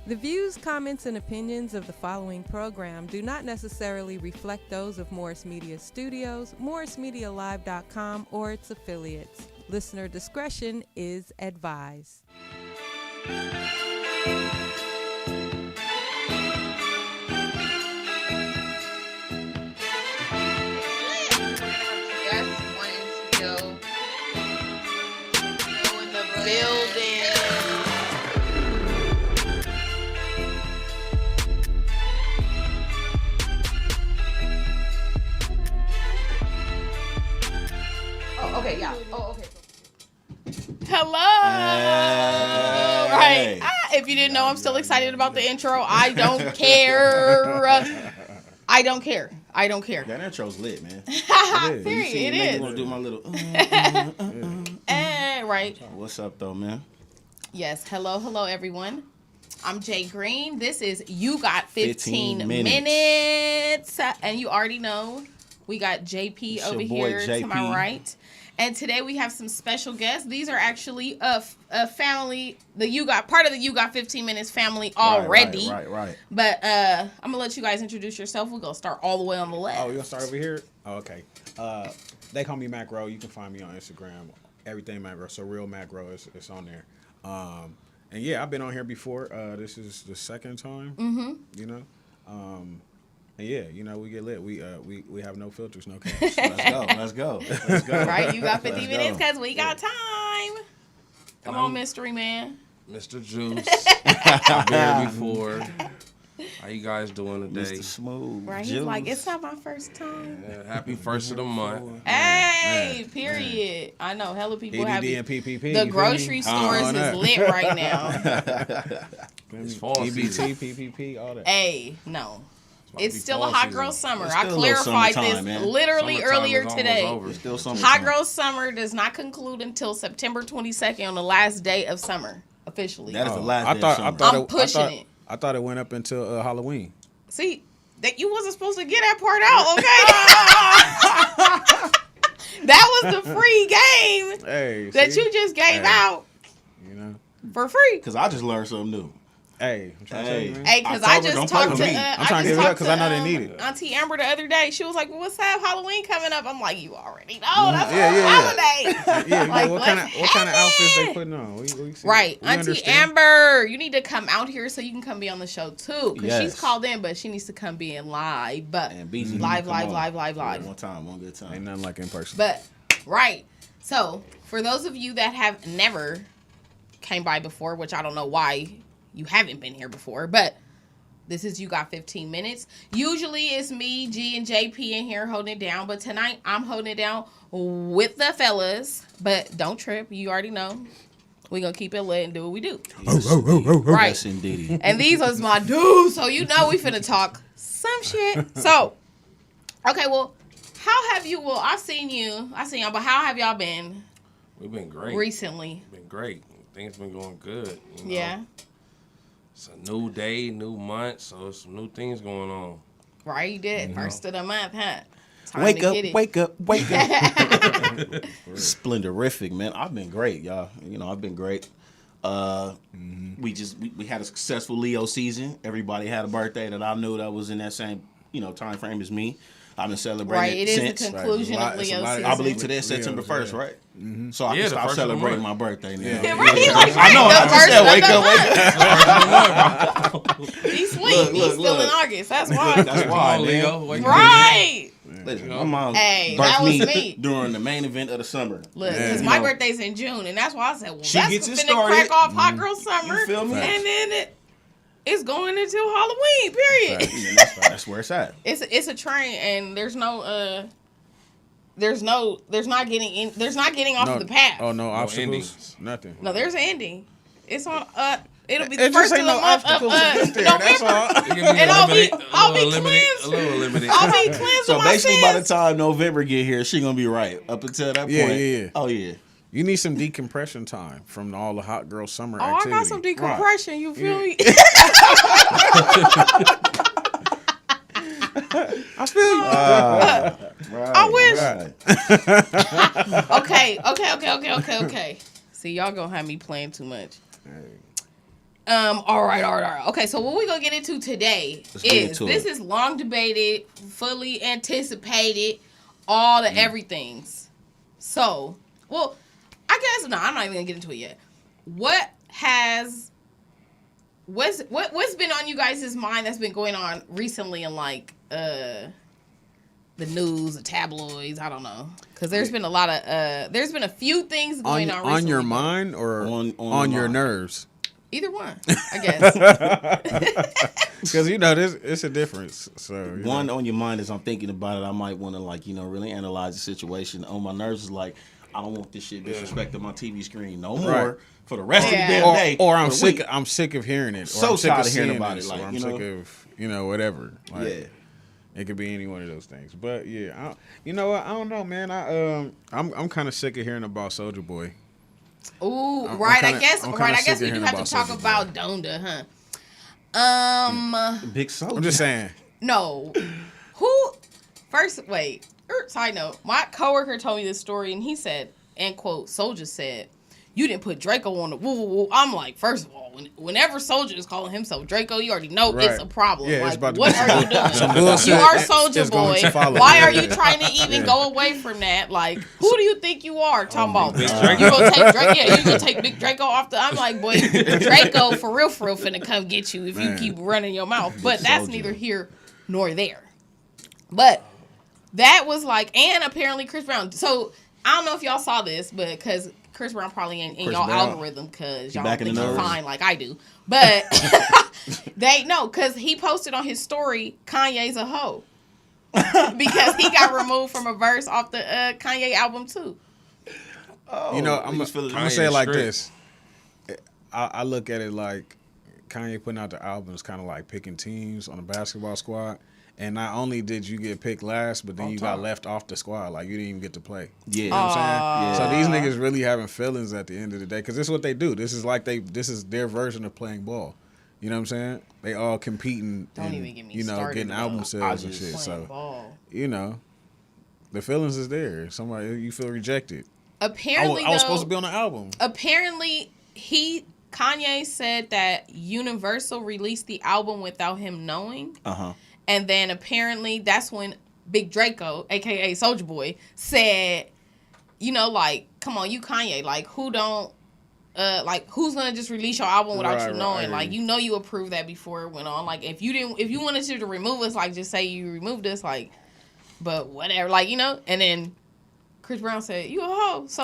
The views, comments, and opinions of the following program do not necessarily reflect those of Morris Media Studios, MorrisMediaLive.com, or its affiliates. Listener discretion is advised. Building. Oh, okay, yeah. Oh, okay. Hello. Right. If you didn't know, I'm still excited about the intro. I don't care. I don't care. That intro's lit, man. Period. It is. I want to do my little. Right. What's up, though, man? Yes. Hello, everyone. I'm JGreen. This is You Got 15 minutes. And you already know we got JP over here to my right. And today we have some special guests. These are actually a family, part of the You Got 15 Minutes family already. Right. But I'm going to let you guys introduce yourself. We're going to start all the way on the left. Oh, you're going to start over here? Oh, okay. They call me Macro. You can find me on Instagram. Everything Macro. So Real Macro is on there. And yeah, I've been on here before. This is the second time. Mm-hmm. You know. And yeah, you know, we get lit. We have no filters, no caps. Let's go. Right, you got 50 minutes because we got time. Come on, mystery man. Mr. Juice. I've been here before. How you guys doing today? Mr. Smooth. Right, he's like, it's not my first time. Yeah, happy first of the month. Hey, period. I know, hella people have and PPP. the grocery stores is lit right now. It's fall EBT, season. PPP, all that. Hey, no. It's be still a fall hot season. girl summer. It's I still a little clarified this summertime, man. literally Summertime earlier is almost today. over. It's still summer. Hot girl summer does not conclude until September 22nd on the last day of summer, officially. That is the last day of summer. I'm pushing it. I thought it went up until Halloween. See, that you wasn't supposed to get that part out, okay? That was the free game that you just gave out, You know. for free. Because I just learned something new. Hey, I'm trying to tell you, man. Hey, because I October, just don't play talked with to. me. I'm trying to give it up because I know they need it. Auntie Amber the other day, she was like, "Well, what's that Halloween coming up?" I'm like, "You already know. That's holiday." Yeah, Like, what kind of outfits they putting on? We see. Right, We Auntie understand. Amber, you need to come out here so you can come be on the show too. Because she's Yes. called in, but she needs to come be in live. But And BZ, live. come on. Live. One time, one good time. Ain't nothing like in person. But right. So for those of you that have never came by before, which I don't know why you haven't been here before, but this is You Got 15 Minutes. Usually it's me, G, and JP in here holding it down, but tonight I'm holding it down with the fellas. But don't trip, you already know. We're going to keep it lit and do what we do. Right. Yes, indeed. And these was my dudes, so you know we finna talk some shit. So, okay, well, how have you, I've seen y'all, but how have y'all been We've been great. recently? Been great. Things been going good. You know? Yeah. It's a new day, new month, so it's some new things going on. Right, you did. First of the month, huh? Time Wake to up, get it. wake up. Splendorific, man. I've been great, y'all. You know, I've been great. We had a successful Leo season. Everybody had a birthday that I knew that was in that same, time frame as me. I've been celebrating Right, it is since. the conclusion of Leo season. I believe today is September 1st, right? Mm-hmm. So I Yeah, can the stop first of the celebrating my month. birthday now. Yeah, right, he like, I know, right, I the just first said wake of up, the wake up. He's sweet. He's still in August. That's why. That's why, Come on, man. Leo. Wake up. Right. Listen, my mom Hey, birthed that was me. during the main event of the summer. Look, Man, because you my know, birthday's in June, and that's why I said, well, She that's gets it finna started. crack off Hot Girl Summer. You feel me? And then it's going until Halloween, period. That's where it's at. It's a train, and there's not getting off of the path. Oh, no obstacles? endings. Nothing. No, there's an ending. It's on it'll be It the just first of ain't the no month of obstacles just there, that's November. all. It can be And I'll be limited, cleansed. a little limited. I'll be cleansed So of my basically, by the sins. time November get here, she gonna be right. Up until that Yeah, point, yeah. Oh yeah. You need some decompression time from all the hot girl summer Oh, activity. I got some decompression. You feel me? I feel you. Right, I wish. right. Okay. See, y'all gonna have me playing too much. All right. Okay, so what we're gonna get into today is long debated, fully anticipated, all the everythings. So, well, I guess no, I'm not even gonna get into it yet. What's been on you guys' mind that's been going on recently in like the news, the tabloids? I don't know, because there's been a lot of there's been a few things going on recently. On your mind or on your nerves? Either one, I guess. Because it's a difference. So one on your mind is I'm thinking about it. I might want to really analyze the situation. On my nerves is like I don't want this shit disrespecting my TV screen no more for the rest of the damn day. Or I'm sick. I'm sick of hearing it. So I'm sick tired of hearing about this, it. Like, I'm sick of whatever. Like, yeah. It could be any one of those things. But yeah, you know what? I don't know, man. I'm kind of sick of hearing about Soulja Boy. Ooh, right. I guess we do have to talk about Donda, huh? Big Soulja. I'm just saying. No. Side note, my coworker told me this story and he said, end quote, Soulja said, you didn't put Draco on the woo. I'm like, first of all, whenever Soulja is calling himself Draco, you already know it's a problem. Yeah, like, it's about to what are you doing? You are Soulja Boy. Why are you trying to even go away from that? Like, who do you think you are? Talking about you gonna take Draco? Yeah, you gonna take Big Draco off the? I'm like, boy, Draco for real, finna come get you if you keep running your mouth. But that's neither here nor there. But that was like, and apparently Chris Brown. So I don't know if y'all saw this, but because Chris Brown probably ain't in y'all algorithm because y'all think he's fine like I do. But because he posted on his story, Kanye's a hoe. Because he got removed from a verse off the Kanye album too. Oh, I'm gonna say it like this. I look at it like Kanye putting out the album is kind of like picking teams on a basketball squad. And not only did you get picked last, but then you got left off the squad. Like, you didn't even get to play. Yeah. You know what I'm saying? Yeah. So these niggas really having feelings at the end of the day. Because this is what they do. This is their version of playing ball. You know what I'm saying? They all competing even get me started, getting album sales and shit. So, ball. The feelings is there. Somebody, you feel rejected. Apparently, I was supposed to be on the album. Apparently, Kanye said that Universal released the album without him knowing. Uh-huh. And then apparently that's when Big Draco, a.k.a. Soulja Boy, said, come on, you Kanye, like, who don't, who's going to just release your album without you knowing? Right. Like, you approved that before it went on. Like, if you wanted to remove us, like, just say you removed us, like, but whatever, like, And then Chris Brown said, you a hoe, so.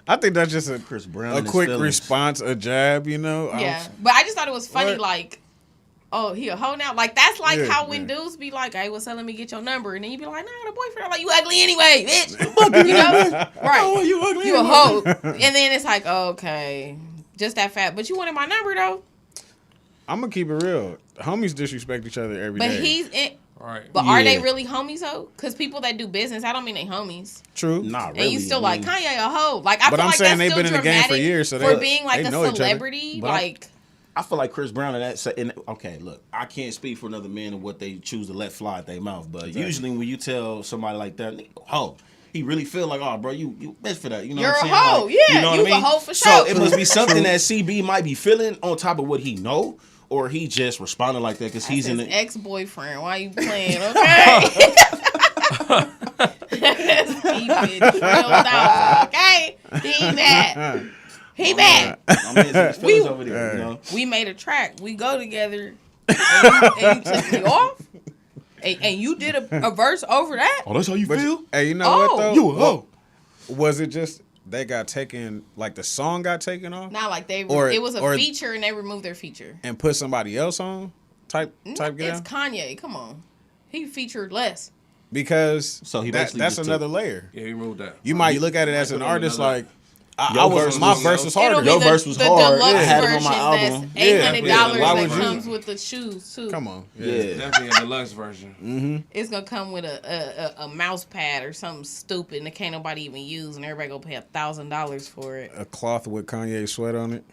I think that's just a quick response, a jab, Yeah, but I just thought it was funny, like, oh, he a hoe now? Like, that's like how when dudes be like, hey, what's up, let me get your number. And then you be like, nah, the boyfriend. I'm like, you ugly anyway, bitch. Right. Oh, you ugly You a hoe. And then it's like, okay, just that fat. But you wanted my number, though. I'm going to keep it real. Homies disrespect each other every day. But he's in. Right. But are they really homies, though? Because people that do business, I don't mean they homies. True. Not really. And you still like, Kanye a hoe. Like, I feel like saying they've been in the game for years. So for being like a celebrity, like. I feel like Chris Brown and that. And okay, look, I can't speak for another man and what they choose to let fly at their mouth, but usually when you tell somebody like that, oh, he really feel like, oh, bro, you best for that. You know what I'm saying? You're a hoe, like, yeah. You know what I mean? A hoe for sure. So it sure. must be something that CB might be feeling on top of what he know, or he just responded like that because he's in the ex-boyfriend. Why you playing? Okay. Let's keep it drilled out. Okay, he mad. He mad. We made a track. We go together, and you took me off, and you did a verse over that. Oh, that's how you feel? Hey, you know what though? You a hoe. Was it just they got taken? Like the song got taken off? Not like it was a feature, and they removed their feature and put somebody else on. Type. It's Kanye. Come on, he featured less. Because that's another layer. Yeah, he removed that. You might look at it as an artist like. My verse was harder. Your verse was hard. I had it on my album. $800 that comes with the shoes too. Come on, definitely a deluxe version. Mm-hmm. It's gonna come with a mouse pad or something stupid that can't nobody even use, and everybody gonna pay $1,000 for it. A cloth with Kanye sweat on it.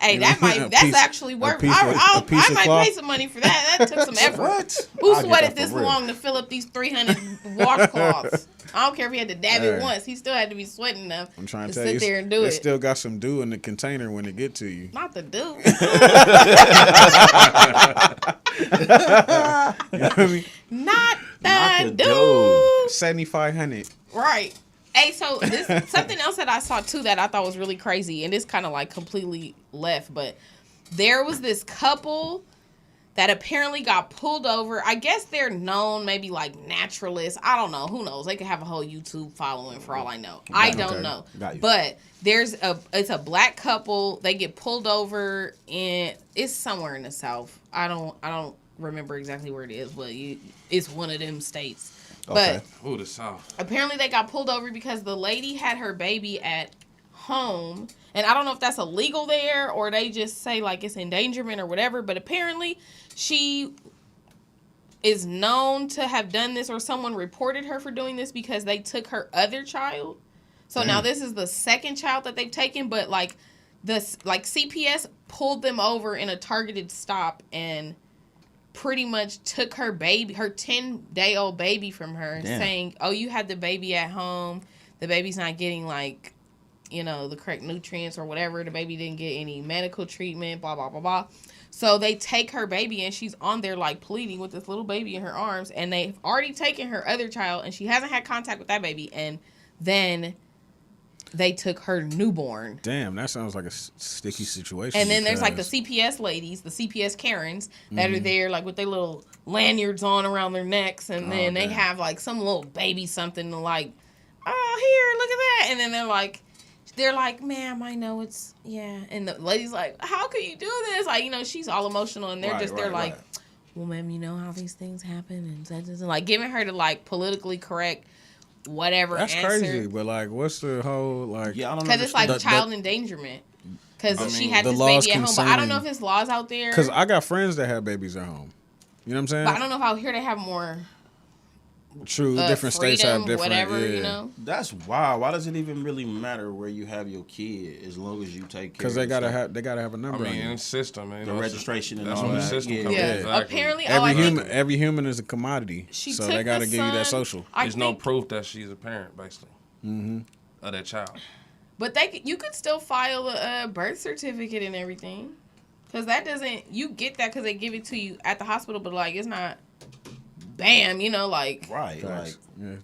Hey, that's actually worth. I might pay some money for that. That took some effort. Who sweated this long to fill up these 300 washcloths? I don't care if he had to dab it once. He still had to be sweating enough I'm trying to to tell you, sit there and do it. It still got some dew in the container when it get to you. Not the dew. You know what I mean? Not the the dew. 7,500. Right. Hey, so this something else that I saw too that I thought was really crazy, and it's kind of like completely left, but there was this couple that apparently got pulled over. I guess they're known, maybe like naturalists. I don't know. Who knows? They could have a whole YouTube following for all I know. I don't know. But it's a black couple. They get pulled over and it's somewhere in the South. I don't remember exactly where it is, but it's one of them states. Okay. But the South. apparently they got pulled over because the lady had her baby at home. And I don't know if that's illegal there or they just say like it's endangerment or whatever. But apparently she is known to have done this or someone reported her for doing this because they took her other child. So now this is the second child that they've taken. But like CPS pulled them over in a targeted stop and pretty much took her baby, her 10-day-old baby from her, saying, oh, you had the baby at home. The baby's not getting, like, you know, the correct nutrients or whatever. The baby didn't get any medical treatment, blah, blah, blah, blah. So they take her baby, and she's on there, like, pleading with this little baby in her arms. And they've already taken her other child, and she hasn't had contact with that baby. And then they took her newborn. Damn, that sounds like a sticky situation. And then there's like the CPS ladies, the CPS Karens that are there like with their little lanyards on around their necks. And then they have like some little baby something to like, oh, here, look at that. And then they're like, ma'am, I know it's, yeah. And the lady's like, how can you do this? Like, you know, she's all emotional. And they're like, well, ma'am, you know how these things happen. And such and like giving her to like politically correct whatever That's answer. crazy, but like, what's the whole like? Yeah, I don't know. Because it's like child endangerment. Because she had this baby at home, but I don't know if it's laws out there. Because I got friends that have babies at home. You know what I'm saying? But I don't know if out here they have more. True, different states have different. Whatever, yeah. you know. That's wild. Why does it even really matter where you have your kid as long as you take care? Because they gotta have a number. I mean, on in system, man. the registration and that's all when the that. system Yeah. comes in. Exactly. Apparently, every human is a commodity, so they gotta give you that social. There's no proof that she's a parent, basically, of that child. But you could still file a birth certificate and everything, because that doesn't. You get that because they give it to you at the hospital, but like it's not. Bam, you know, like Right, like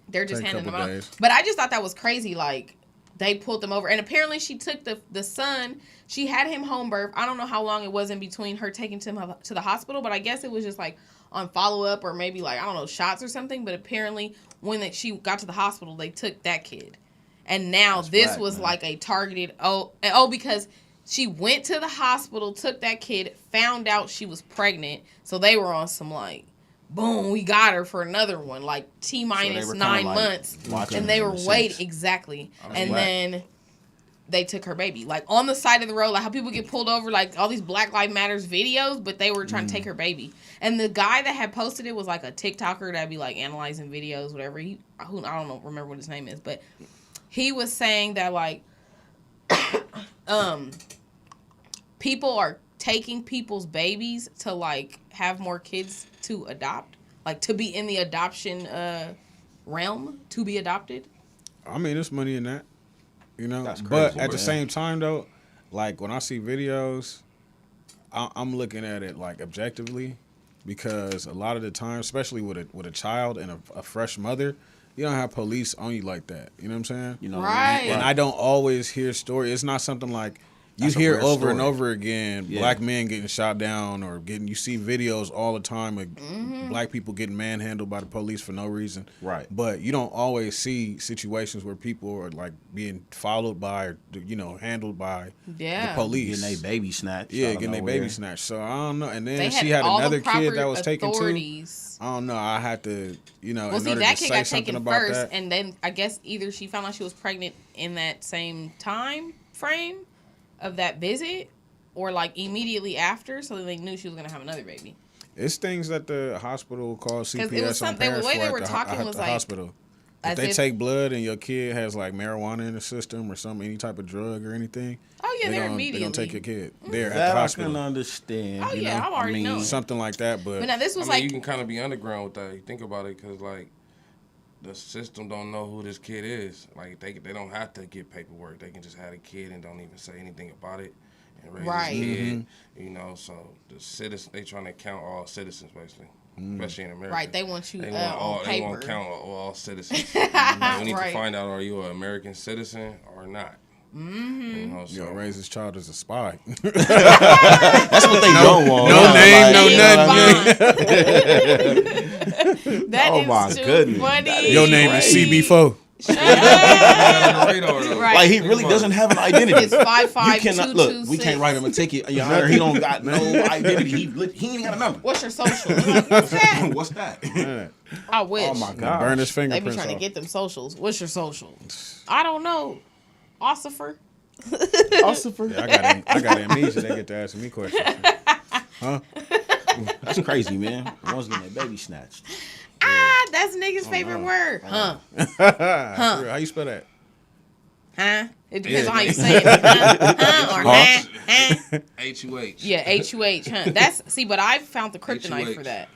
they're just handing them out. Days. But I just thought that was crazy. Like they pulled them over, and apparently she took the son. She had him home birth. I don't know how long it was in between her taking him to the hospital, but I guess it was just like on follow up or maybe like I don't know shots or something. But apparently when she got to the hospital, they took that kid, and now this was like a targeted because she went to the hospital, took that kid, found out she was pregnant, so they were on some like. Boom, we got her for another one, like T-minus 9 months. And they were waiting, exactly. And then they took her baby. Like on the side of the road, like how people get pulled over, like all these Black Lives Matters videos, but they were trying to take her baby. And the guy that had posted it was like a TikToker that'd be like analyzing videos, whatever. I don't remember what his name is, but he was saying that like people are taking people's babies to like have more kids to adopt, like to be in the adoption realm, to be adopted. I mean, there's money in that, you know. That's crazy, but at the same time, though, like when I see videos, I'm looking at it like objectively, because a lot of the time, especially with a child and a fresh mother, you don't have police on you like that. You know what I'm saying? You know, right. And I don't always hear stories. It's not something like. You hear over and over again black men getting shot down or you see videos all the time of black people getting manhandled by the police for no reason. Right. But you don't always see situations where people are like being followed by or, you know, handled by the police. Getting their baby snatched. Yeah, getting their baby snatched. So I don't know. And then she had another kid that was taken too. I don't know. I had to, you know, well, in see, order that to kid say got something taken about first, that. and then I guess either she found out she was pregnant in that same time frame of that visit, or like immediately after, so that they knew she was gonna have another baby. It's things that the hospital calls CPS it was on parents the way they for were at talking the was like hospital. If they take blood and your kid has like marijuana in the system or any type of drug or anything, they're immediately gonna take your kid. They're at That the I hospital. can understand. Oh yeah, I already know. Something like that, but now this was You can kind of be underground with that. You think about it, because like the system don't know who this kid is. Like they don't have to get paperwork. They can just have a kid and don't even say anything about it and raise Right. his kid. You know, so the citizens they trying to count all citizens basically, especially in America. Right, they want you They on want paper. to count all citizens. Like, we need Right. to find out, are you an American citizen or not? Mm-hmm. You know, Yo, raise his child as a spy. That's what they don't want. no name, no nothing. That Oh is my too goodness. funny. That is Your name is CB4. Shut up. Right. Like he really doesn't have an identity. It's 55226. You cannot look. We can't write him a ticket. Your Honor, he don't got no identity. He ain't got a number. What's your social? You're like, what's that? What's that? I wish. Oh my God. Burn his They be fingerprints trying to off. get them socials. What's your social? I don't know. Ossifer. Ossifer. Yeah, I got amnesia. They get to asking me questions. Huh? That's crazy, man. One's getting their baby snatched. Ah, that's niggas' favorite word. Huh? How you spell that? Huh? It depends on how you say it. Huh? Or huh? HUH. Yeah, HUH. Huh? But I found the kryptonite for that.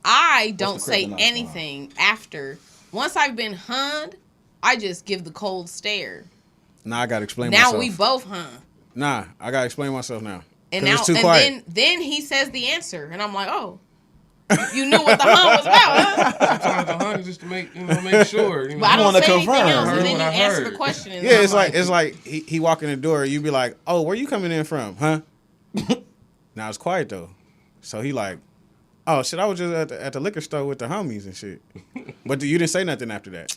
I don't the say kryptonite for? anything after. Once I've been hunned, I just give the cold stare. Nah, I gotta explain Now myself. we both hun. Nah, I gotta explain myself now. And 'Cause now it's too and quiet. then he says the answer, and I'm like, oh, you knew what the hun was about, huh? Sometimes the honey just to make sure. You know? But I don't wanna say anything confirm. else, Heard and then what you I answer heard. the question. And Yeah, I'm it's like he walk in the door, you be like, oh, where you coming in from, huh? Now it's quiet though, so he like, oh shit, I was just at the liquor store with the homies and shit. But you didn't say nothing after that.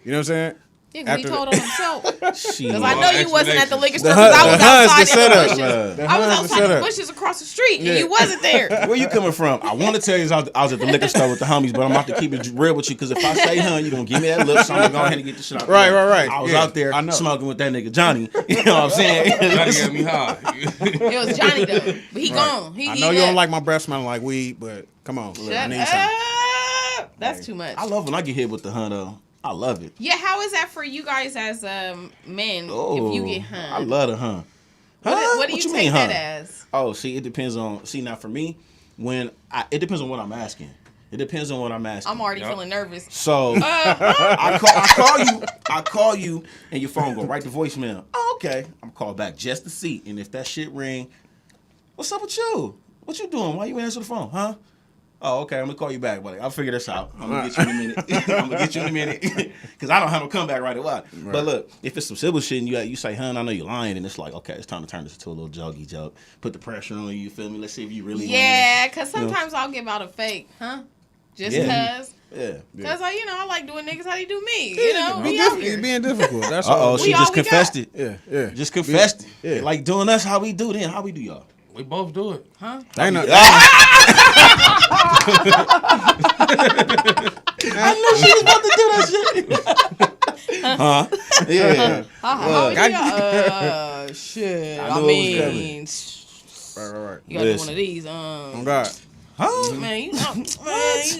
You know what I'm saying? yeah, 'cause he after told on himself. Shit. Because I know you wasn't at the liquor store. The 'Cause I hun- was the hun's outside the in the setup. bushes. The I was hun's the outside in the setup. bushes across the street, Yeah. and you wasn't there. Where you coming from? I want to tell you I was at the liquor store with the homies, but I'm about to keep it real with you because if I say hun, you're going to give me that look, so I'm going to go ahead and get the shit out. Right. I was Yeah, out there I know. smoking with that nigga Johnny. You know what I'm saying? Johnny got me high. It was Johnny though, but he gone. I know you don't like my breath smelling like weed, but come on, I Shut need some. up. That's too much. I love when I get hit with the hun, though. I love it. Yeah, how is that for you guys as men? If you get hun, I love the hun. what do you take that as? Oh, see, it depends on. See, now for me, it depends on what I'm asking. It depends on what I'm asking. I'm already feeling nervous. So I call you, and your phone go right to voicemail. Oh, okay. I'm call back just to see, and if that shit ring, what's up with you? What you doing? Why you answer the phone? Huh? Oh, okay. I'm gonna call you back, buddy. I'll figure this out. I'm gonna get you in a minute. Because I don't have no comeback right away. Right. But look, if it's some civil shit and you say, hun, I know you're lying, and it's like, okay, it's time to turn this into a little jokey joke. Put the pressure on you. You feel me? Let's see if you really. Yeah, because sometimes I'll give out a fake, huh? Just because. Yeah. Because I like doing niggas how they do me. You know, we out here. You're being difficult. That's all. She just confessed it. Yeah. Just confessed it. Yeah. Like doing us how we do then. How we do y'all? We both do it. Huh? They know. I knew she was about to do that shit. Huh? Yeah. How we do y'all? Shit. I knew it mean, Right. you gotta do one of these. Oh God. Huh? Man, you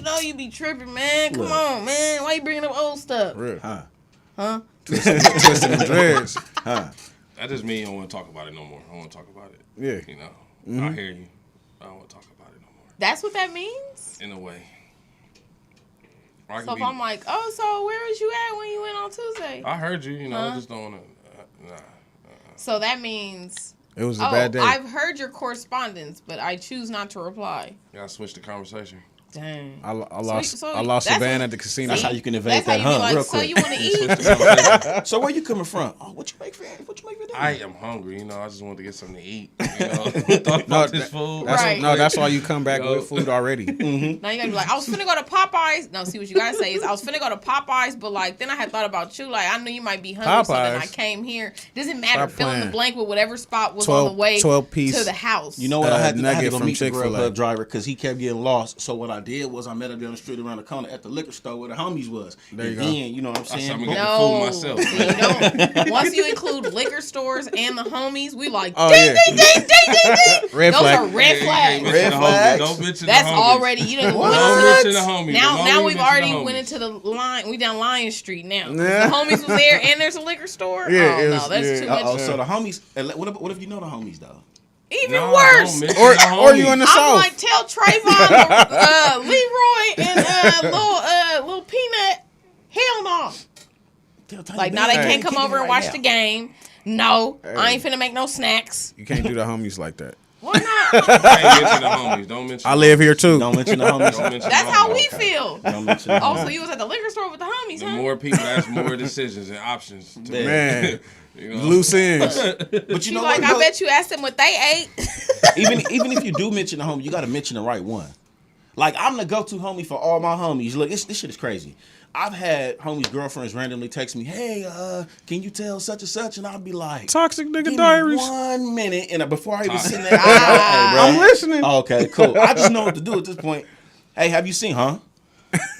know you be tripping, man. Come on, man. Why you bringing up old stuff? Real. Huh? Twisting them dreads. Huh? That just means I don't want to talk about it no more. I don't want to talk about it. Yeah. You know, I hear you. I don't want to talk about it no more. That's what that means? In a way. So if I'm like, oh, so where was you at when you went on Tuesday? I heard you. You know, I just don't want to. Nah. So that means. It was a bad day. I've heard your correspondence, but I choose not to reply. Gotta switch the conversation. Dang. I lost So a that's band what- at the casino. That's how you can evade That's how that you be hun like, real so quick. you want to eat? Switch the conversation. So where you coming from? Oh, what you make for dinner? I am hungry. You know, I just want to get something to eat. You know, thought about this food. Right. That's why you come back with food already. Now you gotta be like, I was finna go to Popeyes. No, see what you gotta say is I was finna go to Popeyes, but like then I had thought about you. Like I knew you might be hungry, so then I Popeyes? came here. Doesn't matter. Stop Fill in the playing. blank with whatever spot was 12 on the way 12-piece. to the house. You know what? I had to nugget go from meet the Chick-fil-A. Grubhub driver because he kept getting lost. So what I did was I met him down the street around the corner at the liquor store where the homies was. There you and go. then, you know what I'm I said, saying? I'm gonna get No, the food myself. see, you don't. Once you include liquor stores and the homies, we like Oh, ding, yeah. ding, ding, ding, ding, ding. Red Those flag. are red flags. Red flags. Don't mention That's the homies. already you know. Don't mention the homies. Now Don't we've mention already the homies. went into the line. We down Lion Street now. Yeah. The homies was there, and there's a liquor store. Yeah, oh it no, was- that's yeah. too much. Uh-oh, so the homies, what if you know the homies though? Even No, worse. don't mention Or the or you homies. in the I'm south? like, tell Trayvon, Leroy, and little Peanut. Hell off. Like, now they can't come over and watch the game. No, Hey. I ain't finna make no snacks. You can't do the homies like that. Why not? I ain't mention the homies. Don't mention. I live here too. Don't mention the homies. Don't mention That's the how homies. we feel. Don't mention the Oh, homies. so you was at the liquor store with the homies, The huh? more people, that's more decisions and options. To Man. Man, you know? loose ends. But you She know like, what? I though? bet you asked them what they ate. even if you do mention the homie, you got to mention the right one. Like, I'm the go-to homie for all my homies. Look, this shit is crazy. I've had homies' girlfriends randomly text me, "Hey, can you tell such and such?" And I'll be like, Toxic nigga "Give me diaries. 1 minute." And before I even Toxic. send that, hey, bro. I'm listening. Okay, cool. I just know what to do at this point. Hey, have you seen, huh?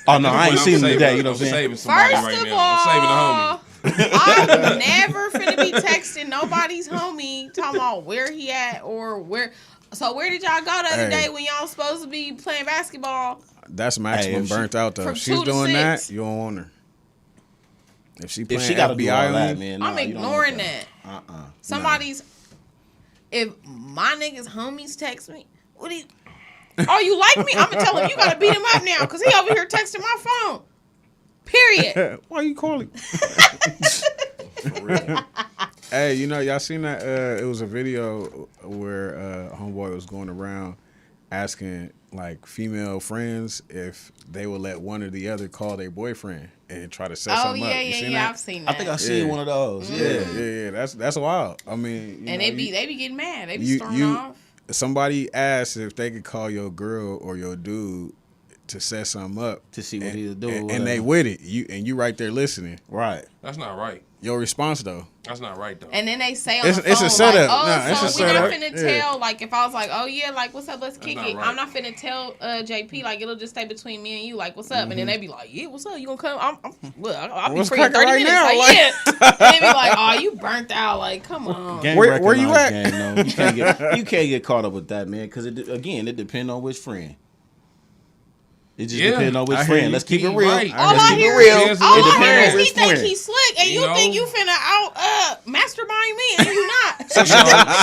Oh, no, I ain't I'm seen him saving- today. You know I'm what I'm saying? saving somebody First right of now. I'm saving the homie. I'm never finna be texting nobody's homie talking about where he at or where. So where did y'all go the other Hey. day when y'all supposed to be playing basketball? That's maximum if she- burnt out though. from If she's 2 to doing 6. that, you don't want her. If she playing If she got to do FBI all that, on you, man, I'm nah, you don't ignoring want that. Uh-uh. Somebody's. If my niggas homies text me, what do you? Oh, you like me? I'm gonna tell him you gotta beat him up now because he over here texting my phone. Period. why you calling? For real. Hey, you know, y'all seen that? It was a video where homeboy was going around asking like female friends if they would let one or the other call their boyfriend and try to set Oh something yeah, up. You yeah, seen yeah. that? I've seen I that. think I seen Yeah. one of those. Yeah. That's wild. I mean, and know, they be getting mad. They be you- storming you- off. somebody asked if they could call your girl or your dude to set something up To see what and, he'll do. or and they whatever. with it. You right there listening. Right. That's not right. Your response though. That's not right though. And then they say on It's- the it's a phone, setup. like, oh, Nah, it's so a we're not setup. finna Yeah. tell, like, if I was like, oh, yeah, like, what's up, let's kick not it. right. I'm not finna tell JP, like, it'll just stay between me and you, like, what's up? And then they be like, yeah, what's up? You gonna come? I'll be What's free in 30 cracking right minutes. now? Like, Like- yeah. And they be like, oh, you burnt out. Like, come on. Gang Where you recognize at? gang, no. You can't get caught up with that, man. Because it depends on which friend. It just Yeah, depends on which I hear friend. you. Let's keep it He real. right. All Let's I keep it hear real. is, It all I depends hear on is he which think friend. he's slick, and You you know? think you finna out mastermind me, and you not. So,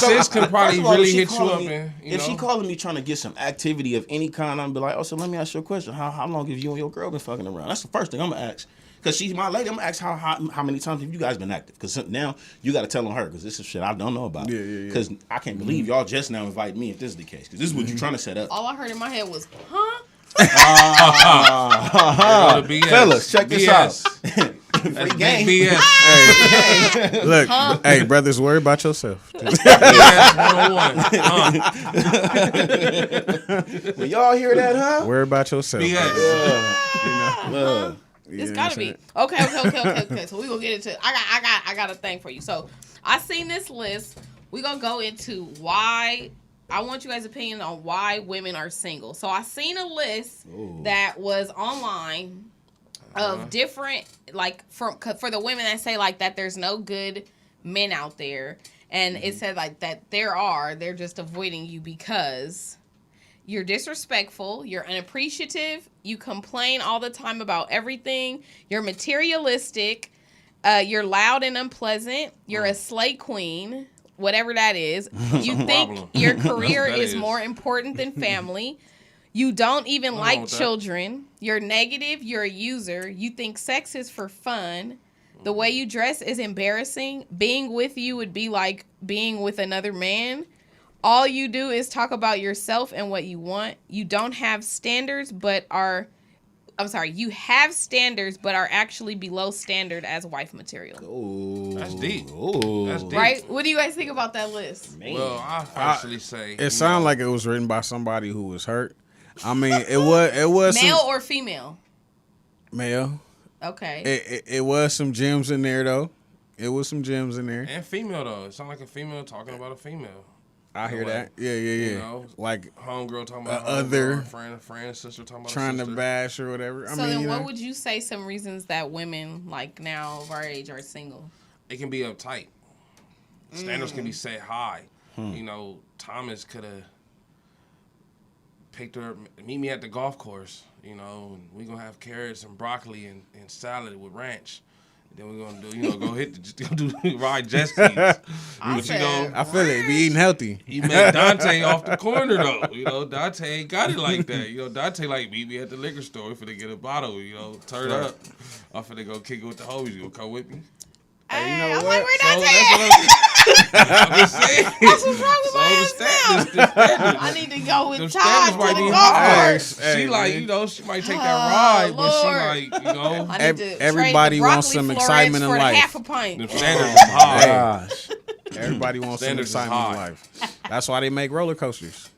sis can probably First of all, really if she hit you calling up me- and if she calling me trying to get some activity of any kind, I'm be like, oh, so let me ask you a question. How long have you and your girl been fucking around? That's the first thing I'm gonna ask. Cause she's my lady, I'm gonna ask how many times have you guys been active? Cause now you got to tell on her, cause this is shit I don't know about. Yeah. Cause I can't believe y'all just now invite me if this is the case. Cause this is what you're trying to set up. All I heard in my head was, huh? BS. Fellas, check this BS. out. That's Free game. big BS. Look, hey brothers, worry about yourself. BS 101. When y'all hear that, huh? Worry about yourself. BS. It's gotta be. Okay. So we gonna get into. I got a thing for you. So I seen this list. We gonna go into why. I want you guys' opinion on why women are single. So I seen a list that was online of different, like, for the women that say like that there's no good men out there, and it said like that they're just avoiding you because you're disrespectful, you're unappreciative, you complain all the time about everything, you're materialistic, you're loud and unpleasant, you're a slay queen, whatever that is. You think Problem. your career That is is. more important than family. You don't even know like with that. children. You're negative. You're a user. You think sex is for fun. The way you dress is embarrassing. Being with you would be like being with another man. All you do is talk about yourself and what you want. You don't have standards, but you have standards, but are actually below standard as wife material. Ooh. That's deep. Ooh. That's deep. Right? What do you guys think about that list? Man. Well, I actually say It sounded like it was written by somebody who was hurt. I mean, it was Male some, or female? male. Okay. It was some gems in there though. It was some gems in there. and female though. It sounds like a female talking about a female. I hear Like, that. Yeah. You know, Like homegirl talking about other- homegirl, friend, sister talking about trying to sister. bash or whatever. I So mean, then you what know. would you say some reasons that women like now of our age are single? It can be uptight. Standards can be set high. You know, Thomas could have picked her, meet me at the golf course, you know, and we're going to have carrots and broccoli and salad with ranch. Then we're going to do, ride jet skis. But you know, I feel it. Be eating healthy. he met Dante off the corner though. You know, Dante ain't got it like that. You know, Dante like meet me at the liquor store. We finna get a bottle. You know, turn up. I'm finna go kick it with the homies. You gonna come with me? Hey, you know I'm what? like, where So that's that's what I'm just saying. That's what's wrong with So my the ass standards, now. the standards. I need to go Them with Todd standards to might the be golf high. course. Hey, She like, man. you know, she might take Oh, that ride, but she Lord. like, you know, I need to Everybody trade the wants broccoli some florets excitement in for the life. half a pint. them standards is high. Gosh. Everybody wants some Standards is excitement in high. life. That's why they make roller coasters.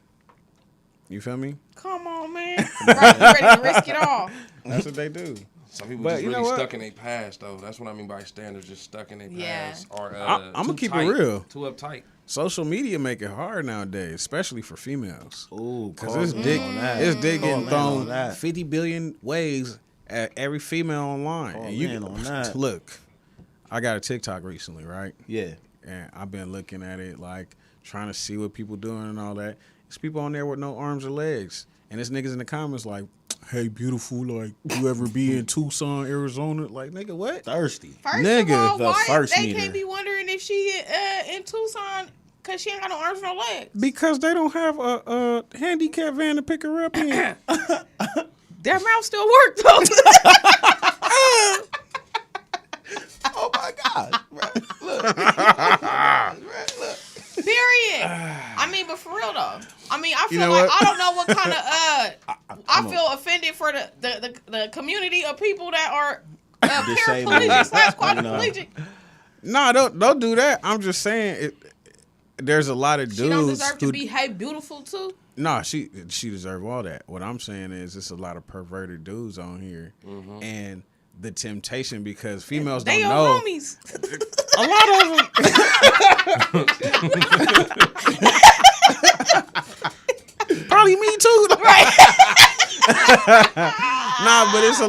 You feel me? Come on, man. Right, you ready to risk it all. That's what they do. Some people But just you know really what? stuck in their past, though. That's what I mean by standards, just stuck in their Yeah. past. Or, I'ma too keep it tight, real. Too uptight. Social media make it hard nowadays, especially for females. Ooh, Because call it's in dick, on that. it's dick Call getting in thrown on that. 50 billion ways at every female online. Call And you in on that. look, I got a TikTok recently, right? Yeah. And I've been looking at it, like trying to see what people doing and all that. There's people on there with no arms or legs, and there's niggas in the comments like, "Hey, beautiful, like you ever be in Tucson, Arizona?" Like, nigga, what? Thirsty. First Nigga, of all, the why first they meter. can't be wondering if she in Tucson because she ain't got no arms or no legs? Because they don't have a handicap van to pick her up in. Their mouth still work though. Oh my God. Right. Look. Period. I mean, but for real though. I mean, I feel know like what? I don't know what kind of I feel offended for the community of people that are Disabled. paraplegic / quadriplegic. Nah, don't do that. I'm just saying there's a lot of dudes She don't deserve to who be hey beautiful too. Nah, she deserve all that. What I'm saying is it's a lot of perverted dudes on here, and the temptation because females They don't your know. homies. A lot of them. Probably me too. Right. Nah, but it's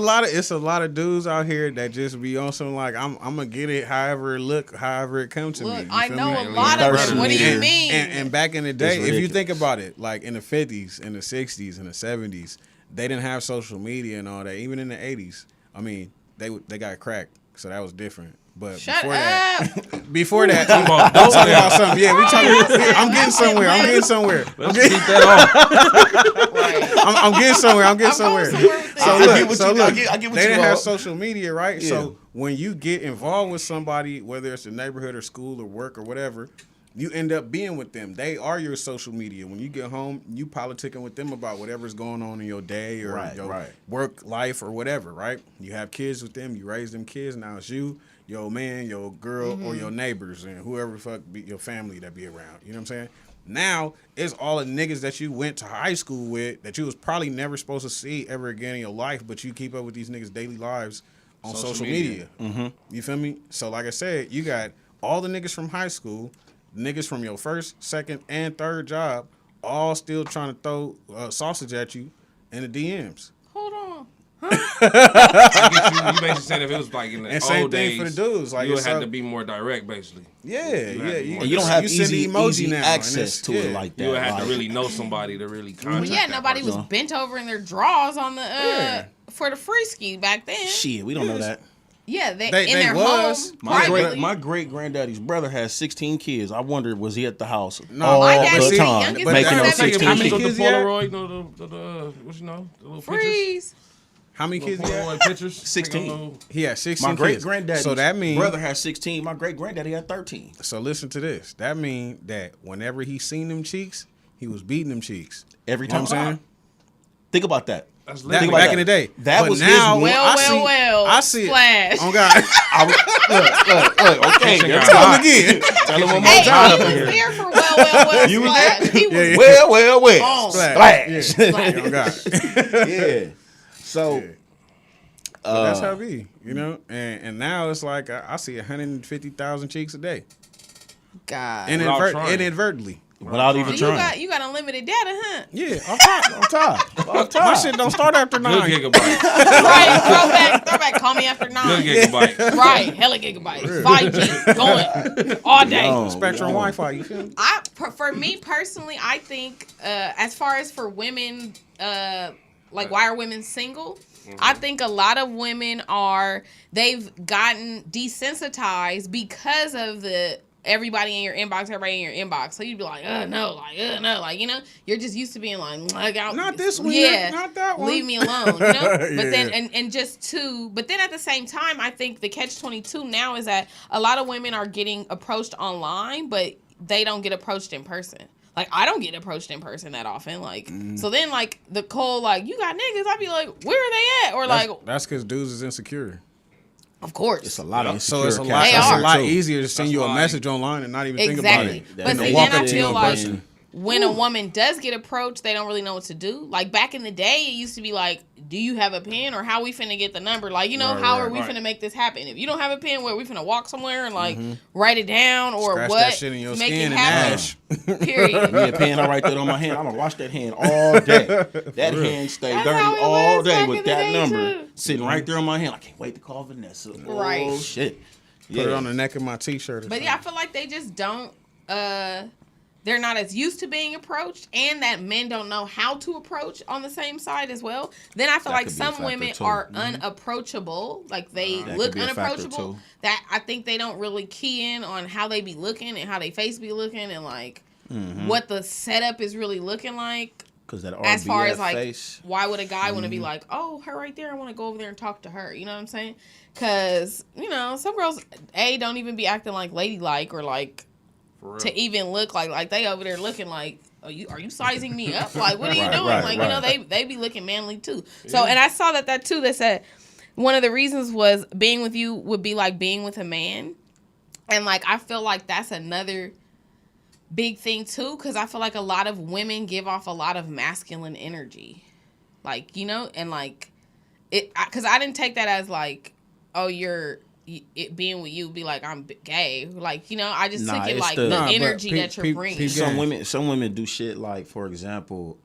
a lot of dudes out here that just be on some like I'm gonna get it however it look, however it comes to me. Look, You I feel know me? a lot of Thirsty them. What do you meter. mean? And back in the day, It's if you ridiculous. think about it, like in the 50s, in the 60s, in the 70s, they didn't have social media and all that. Even in the 80s, I mean, they got cracked, so that was different. But Shut before up. that, before that, Talking I'm about talking about something. Yeah, we talking. I'm getting somewhere. I'm getting somewhere. Let's keep that off. Right. I'm getting somewhere. I'm getting I'm going somewhere. somewhere with this. So I look, get what so you- look, I get what they you didn't have are. social media, right? Yeah. So when you get involved with somebody, whether it's a neighborhood or school or work or whatever, you end up being with them. They are your social media. When you get home, you politicking with them about whatever's going on in your day or Right, your right. work life or whatever, right? You have kids with them. You raise them kids. Now it's you, your man, your girl, or your neighbors and whoever the fuck be your family that be around. You know what I'm saying? Now it's all the niggas that you went to high school with that you was probably never supposed to see ever again in your life, but you keep up with these niggas' daily lives on social media. You feel me? So like I said, you got all the niggas from high school, niggas from your first, second, and third job, all still trying to throw sausage at you in the DMs. Hold on. You basically saying if it was like in the And same old thing days, for the dudes, like you would yourself. have to be more direct, basically. Yeah, You have to be more And you don't have you send easy, the emoji easy now, and access it's- to it yeah. like that. You would have like, to really know somebody to really Well, contact. yeah, that nobody was person. bent over in their drawers on the Yeah. for the free ski back then. Shit, we don't know that. Yeah, they They in their was. home My privately. great granddaddy's brother had 16 kids. I wondered, was he at the house No, all My the daddy's time youngest but making brother those had Take it, 16 How many the kids? kids he had? Polaroid, the what you know, the little pictures. Freeze. How many kids he had? Polaroid pictures. 16. Take a little- He had 16 My great kids. granddaddy's So that means brother had 16. My great granddaddy had 13. So listen to this. That mean that whenever he seen them cheeks, he was beating them cheeks. Every You know time. what I'm saying? Think about that. That's That, lit. Think about back that. in the day. That But was his now, one- Well, I see it. splash. Oh God. Look, okay. Tell Tell him again. Tell him one more Hey, time he up in was here. there for well. You was splash. there? He was Yeah. Well. Oh. Splash. Yeah. Oh God. Yeah. So, But that's how it be, you know. And now it's like I see 150,000 cheeks a day, God. Without trying. inadvertently. without even So trying. you got unlimited data, huh? Yeah, off top. Off top. My shit don't start after Good 9. gigabyte. Right, throwback. Call me after 9. Good gigabyte. Right, hella gigabytes, 5G going all day. Yo. Spectrum Wi-Fi. You feel me? For me personally, I think as far as for women, like why are women single? I think a lot of women they've gotten desensitized because of the everybody in your inbox. So you'd be like, no, like, you know, you're just used to being like, not this one, not that one. Leave me alone, you know. But Yeah. then but then at the same time, I think the catch-22 now is that a lot of women are getting approached online, but they don't get approached in person. Like, I don't get approached in person that often. Like, so then, like, the Cole, like, you got niggas, I'd be like, where are they at? Or, that's because dudes is insecure. Of course. It's a lot of So it's a insecure lot, cats They it's are. a lot too. easier to send That's you a why- message online and not even think Exactly. about it. But than see, to then walk I up to you feel in like person. when a woman does get approached, they don't really know what to do. Like, back in the day, it used to be like, do you have a pen, or how we finna get the number? Like, you know, how are we finna make this happen? If you don't have a pen, where we finna walk somewhere and, like, write it down, or Scratch what that shit in your to make skin it and happen? ash. Period. Me a pen right there on my hand. I'm gonna wash that hand all day. That hand stay That's dirty how it all was day back with in the that day, number too. sitting right there on my hand. I can't wait to call Vanessa. Right. Oh shit. Put it on the neck of my t-shirt. Or But yeah, I feel like they just don't. They're not as used to being approached, and that men don't know how to approach on the same side as well. Then I feel That like could be a some factor, women too. are unapproachable. Like, they That look could be a factor, unapproachable. too. That I think they don't really key in on how they be looking and how they face be looking, and like what the setup is really looking like. Because that As far as RBF like, face. why would a guy want to be like, oh, her right there, I want to go over there and talk to her. You know what I'm saying? Because, you know, some girls, don't even be acting like ladylike, or like For real. to even look like they over there looking like, are you sizing me up? Like, what are you Right, doing? right, Like, you know, right. they be looking manly too. So, and I saw that too, that said one of the reasons was being with you would be like being with a man. And like, I feel like that's another big thing too, because I feel like a lot of women give off a lot of masculine energy. Like, you know, and like, because I didn't take that as like, oh, it being with you be like I'm gay. Like, you know, I just Nah, took it it's like the- the Nah, but energy that you're bringing. Some women do shit like, for example,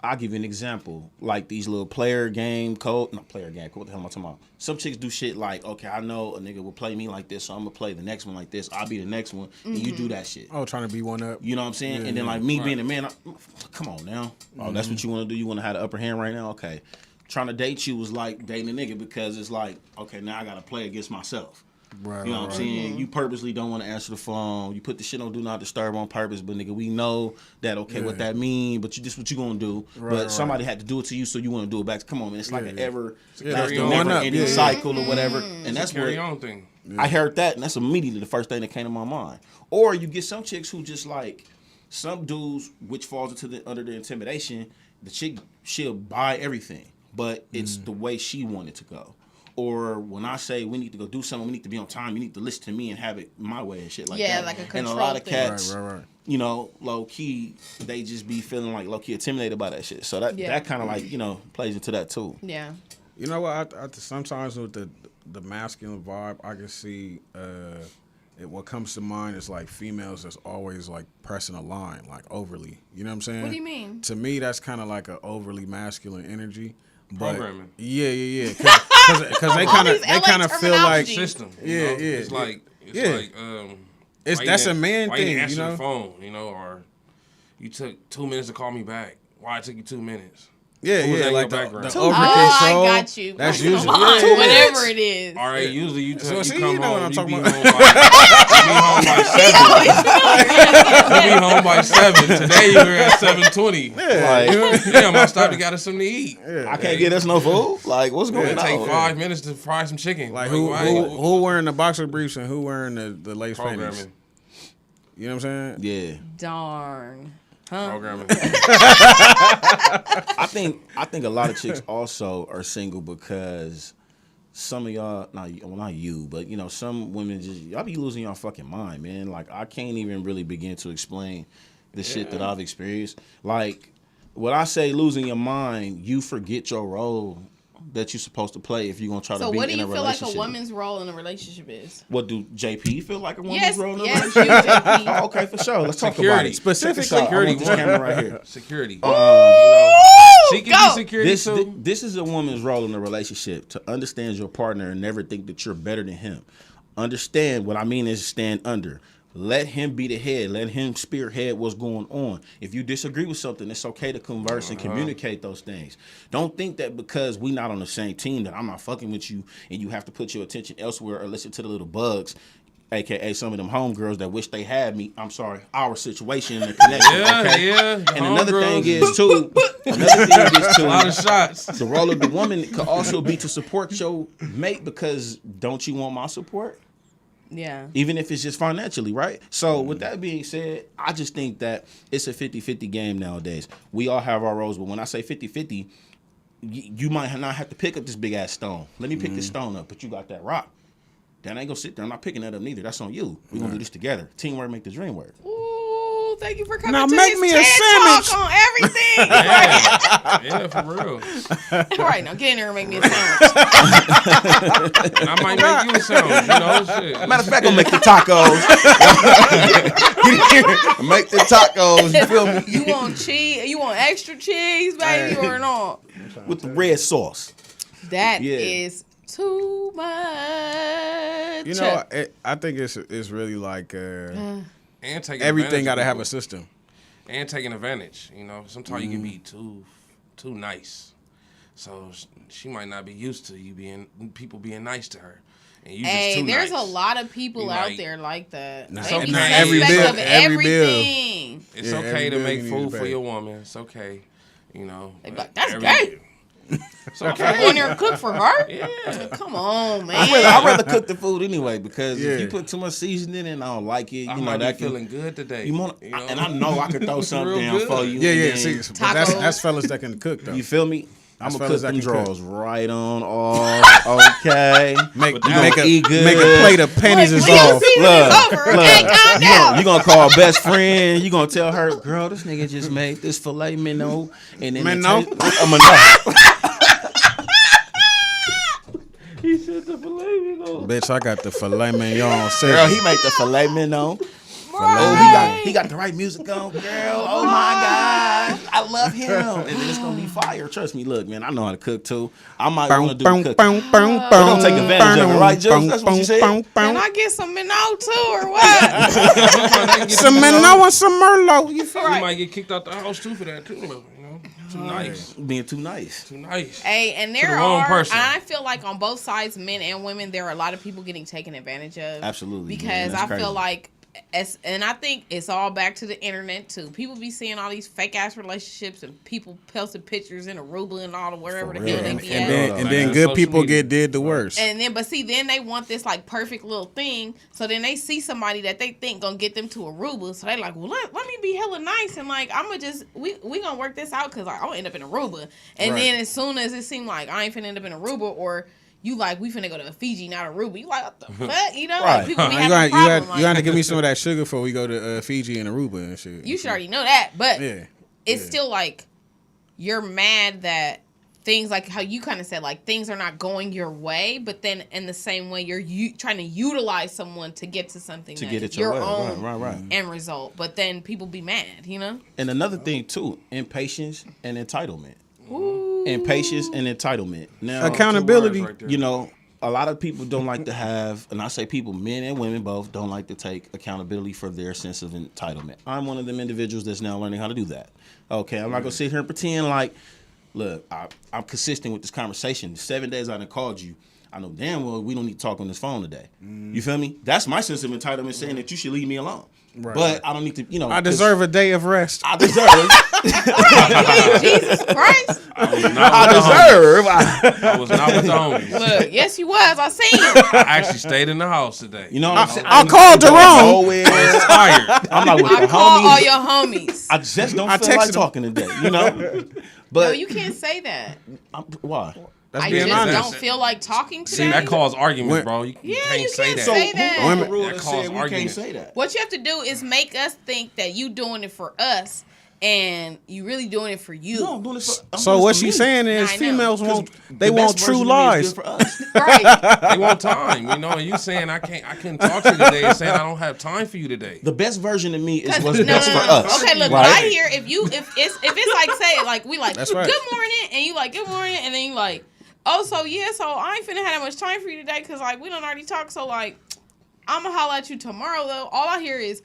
I'll give you an example. Like these little player game code. Not player game code. What the hell am I talking about? Some chicks do shit like, okay, I know a nigga will play me like this, so I'm going to play the next one like this. I'll be the next one. And you do that shit. Oh, trying to be one up. You know what I'm saying? Yeah, and then yeah. like me being a man, come on now. Oh, that's what you want to do? You want to have the upper hand right now? Okay. Trying to date you was like dating a nigga, because it's like, okay, now I got to play against myself. Right, You know what I'm saying? You purposely don't want to answer the phone. You put the shit on do not disturb on purpose, but nigga, we know that, okay, what that mean, but this what you gonna do. But somebody had to do it to you, so you want to do it back. Come on, man. It's like an ever, that's the carry on. never One up, ending yeah. cycle or whatever. And that's Carry what on thing. I heard that, and that's immediately the first thing that came to my mind. Or you get some chicks who just like, some dudes, which falls into under the intimidation, the chick, she'll buy everything, but it's the way she wanted to go. Or when I say we need to go do something, we need to be on time, you need to listen to me and have it my way and shit like that. Yeah, like a And a control lot of thing. cats, Right. you know, low key, they just be feeling like low key intimidated by that shit. So that kind of like, you know, plays into that too. Yeah. You know what? I sometimes with the masculine vibe, I can see what comes to mind is like females that's always like pressing a line, like overly. You know what I'm saying? What do you mean? To me, that's kind of like an overly masculine energy. But Programming. Yeah. Because they kind of LA feel like terminology. System. Yeah, You know? yeah. It's like It's- why that's you a man why you thing, didn't answer you know? the phone, you know, or you took 2 minutes to call me back. Why it took you 2 minutes? Who was that yeah, in like your the background? over I control. got you. That's Come usually on, yeah. whatever it is. All right, usually you So, see, come you know what home, I'm you talking be about. home by 7. You be home by 7. Today you were at 7:20. Like, Damn, I stopped and got us something to eat. I can't get us no food. Like, what's going It on? take 5 minutes to fry some chicken. Like why- who wearing the boxer briefs and who wearing the lace panties? programming? You know what I'm saying? Yeah. Darn. Huh? Programming. I think a lot of chicks also are single because some of y'all, not you, but you know, some women y'all be losing y'all fucking mind, man. Like, I can't even really begin to explain the shit that I've experienced. Like, when I say losing your mind, you forget your role that you're supposed to play if you're gonna try So to be what do in a you feel like relationship. a woman's role in a relationship is? What do JP feel like a woman's Yes, role in a yes, relationship? you, JP. Oh, okay, for sure. Let's talk about Security. it. Specifically, Security. I want this camera right here. Security. You know, she can Go. be security This too. this is a woman's role in a relationship, to understand your partner and never think that you're better than him. Understand what I mean is stand under. Let him be the head. Let him spearhead what's going on. If you disagree with something, it's okay to converse and communicate those things. Don't think that because we not on the same team that I'm not fucking with you and you have to put your attention elsewhere or listen to the little bugs. AKA some of them homegirls that wish they had me. I'm sorry, our situation and the connection. Yeah. And another thing is too. A lot of shots. The role of the woman could also be to support your mate because don't you want my support? Yeah. Even if it's just financially, right? So with that being said, I just think that it's a 50-50 game nowadays. We all have our roles, but when I say 50-50, you might not have to pick up this big ass stone. Let me pick this stone up, but you got that rock. Then I ain't gonna sit there. I'm not picking that up neither. That's on you. We're gonna do this together. Teamwork make the dream work. Ooh, thank you for coming Now to make his me a TED sandwich. Talk on everything. Yeah, for real. All right, now get in there and make me a sandwich. I might make you a sandwich, you know, shit. Matter of fact, I'll make the tacos. Make the tacos. You feel me? You want cheese? You want extra cheese, baby, or not? With the red sauce. That Yeah. is too much. You know, I think it's really like And taking everything got to advantage have of a system. and taking advantage. You know, sometimes you can be too nice, so she might not be used to people being nice to her. And you Hey, just too there's nice. a lot of people You out like- there like that. Nah, They be nah, suspect every of bill- every bill. everything. It's Yeah, okay every to bill you make need food to for pay. your woman. It's okay, you know. They be like, "That's every- gay." It's I'm okay. going there and cook for her. Yeah. Come on, man. I'd rather cook the food anyway because if Yeah. you put too much seasoning in, I don't like it. I You know might that be feeling good today. You want, you know? and I know I could throw something Real down good. for you. Yeah, and yeah. then- See, but Tacos. that's fellas that can cook though. You feel me? I'm That's gonna fellas cook that them can cook. draws right on off. Okay. Make But make gonna a eat good. make a plate of pennies is Look, Leo off. season is over. Okay, calm down. You gonna call best friend? You gonna tell her, girl, this nigga just made this filet mignon, and then Mignon? He said the filet mignon. Bitch, I got the filet mignon. Girl, he made the filet mignon. Oh, he got the right music on, girl. Oh my God, I love him. And then it's gonna be fire. Trust me. Look, man, I know how to cook too. I might want to do the cooking. Don't take advantage of it, right, Jules? That's what you said. Can I get some minnow too, or what? Some mignon and some merlot. You feel You Right. might get kicked out the house too for that too. You know, too nice, Being too nice. too nice. Hey, and the there wrong are, person. and I feel like on both sides, men and women, there are a lot of people getting taken advantage of. Absolutely, Because man, that's I feel crazy. like, and I think it's all back to the internet too. People be seeing all these fake ass relationships and people posting pictures in Aruba and all the wherever For the real. hell they And be and at. then, Like and then that. good Social people media. get did the worst. And then, but see, then they want this like perfect little thing. So then they see somebody that they think gonna get them to Aruba. So they like, well, let me be hella nice and like I'm gonna just we gonna work this out because like, I'm gonna end up in Aruba. And Right. then as soon as it seemed like I ain't finna end up in Aruba or you like we finna go to Fiji, not Aruba. You like what the fuck? You know, Right. like people be you having got a problem. you got like, to give me some of that sugar before we go to Fiji and Aruba and shit. you should already know that, but Yeah. it's Yeah. still like you're mad that things like how you kind of said like things are not going your way, but then in the same way you're trying to utilize someone to get to something To that get it your way. own Right. end result. But then people be mad, you know. And another thing too, impatience and entitlement. Impatience and entitlement. Now, Accountability. Two words right there. you know, a lot of people don't like to have, and I say people, men and women both, don't like to take accountability for their sense of entitlement. I'm one of them individuals that's now learning how to do that. Okay, I'm not gonna sit here and pretend like, look, I'm consistent with this conversation. 7 days I done called you. I know damn well we don't need to talk on this phone today. You feel me? That's my sense of entitlement saying that you should leave me alone. Right. But I don't need to, you know. I deserve a day of rest. I deserve it. Jesus Christ! I was not with the homies. Look, yes, you was. I seen you. I actually stayed in the house today. You know what I'm saying? I called Jerome. I'm tired. I'm like with I the call all homies. your homies. I just don't I feel like texted him. talking today, you know? But No, you can't say that. why? That's I being just honest. don't feel like talking See, today. that causes arguments, When- bro. You Yeah, can't you say can't that. say that. Who the rule That that cause said we arguments. can't say that? What you have to do is make us think that you doing it for us, and you really doing it for you. No, I'm doing this for, I'm So doing what this for she's me. saying is I know. females 'Cause want the they want best version true of me is lies. good for us. Right. They want time, you know. And you saying I couldn't talk to you today, and saying I don't have time for you today. The best version of me is 'Cause- what's no, best no, for no. us. Okay, look, right? what I hear if it's like say like we like That's good right. morning and you like good morning and then you like so I ain't finna have that much time for you today because like we don't already talk so like I'm gonna holler at you tomorrow though. All I hear is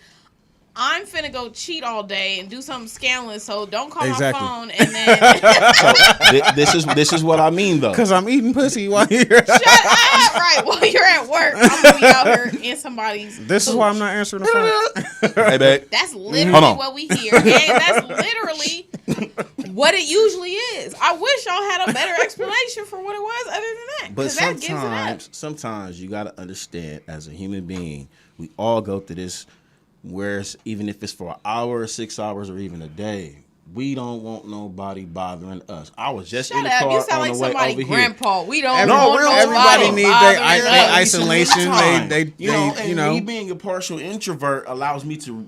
I'm finna go cheat all day and do something scandalous, so don't call Exactly. my phone. And then This is what I mean though. Because I'm eating pussy while you're. shut up, right? While you're at work, I'm gonna be out here in somebody's. This is why I'm not answering the phone. Hey, babe. That's Hold literally on. what we hear, and that's literally what it usually is. I wish y'all had a better explanation for what it was other than that. But 'cause that gives it up. sometimes you gotta understand, as a human being, we all go through this. Whereas even if it's for an hour, 6 hours, or even a day, we don't want nobody bothering us. I was just in Shut the up! car You sound on like the way somebody over here. grandpa. We don't No, want real nobody everybody need bothering their us. isolation. Time. They Me being a partial introvert allows me to,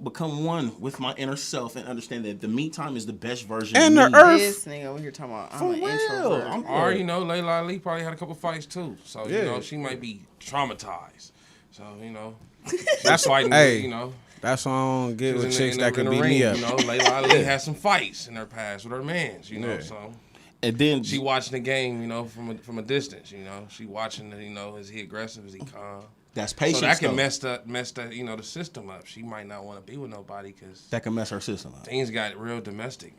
become one with my inner self and understand that the me time is the best version And of the me. earth. This nigga over here talking about I'm For an real. introvert. Or, Layla Ali probably had a couple fights too. So, Yeah. she might be traumatized. So, That's fighting, hey, That's why I don't get with chicks that can beat me up. Layla Ali had some fights in her past with her mans, Yeah. so. And then She watching the game, from a distance, She watching, is he aggressive, is he calm? that's patience. So that can though. mess the, the system up. She might not want to be with nobody because That can mess her system up. things got real domestic.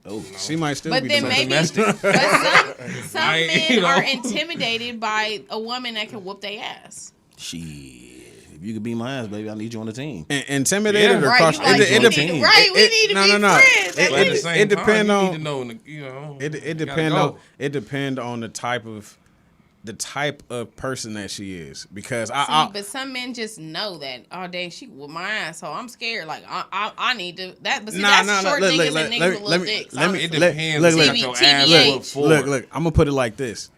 Oh, She might still But be then domestic. maybe, domestic. but some I- men are intimidated by a woman that can whoop their ass. shit. If you could beat my ass, baby, I need you on the team. Intimidated Yeah. or Right, cautious. you like, it we depends. need, right? We need to be friends. It, But at the it, same it depend time, on you need to know, it you depend gotta on go. it depend on the type of person that she is, because But some men just know that. Oh dang, she whooped my ass, so I'm scared. Like I need to that. But see, that's short niggas and niggas with little dicks. let me It honestly. depends. look, if look, you got your TBH. ass whooped for it. look, I'm gonna put it like this.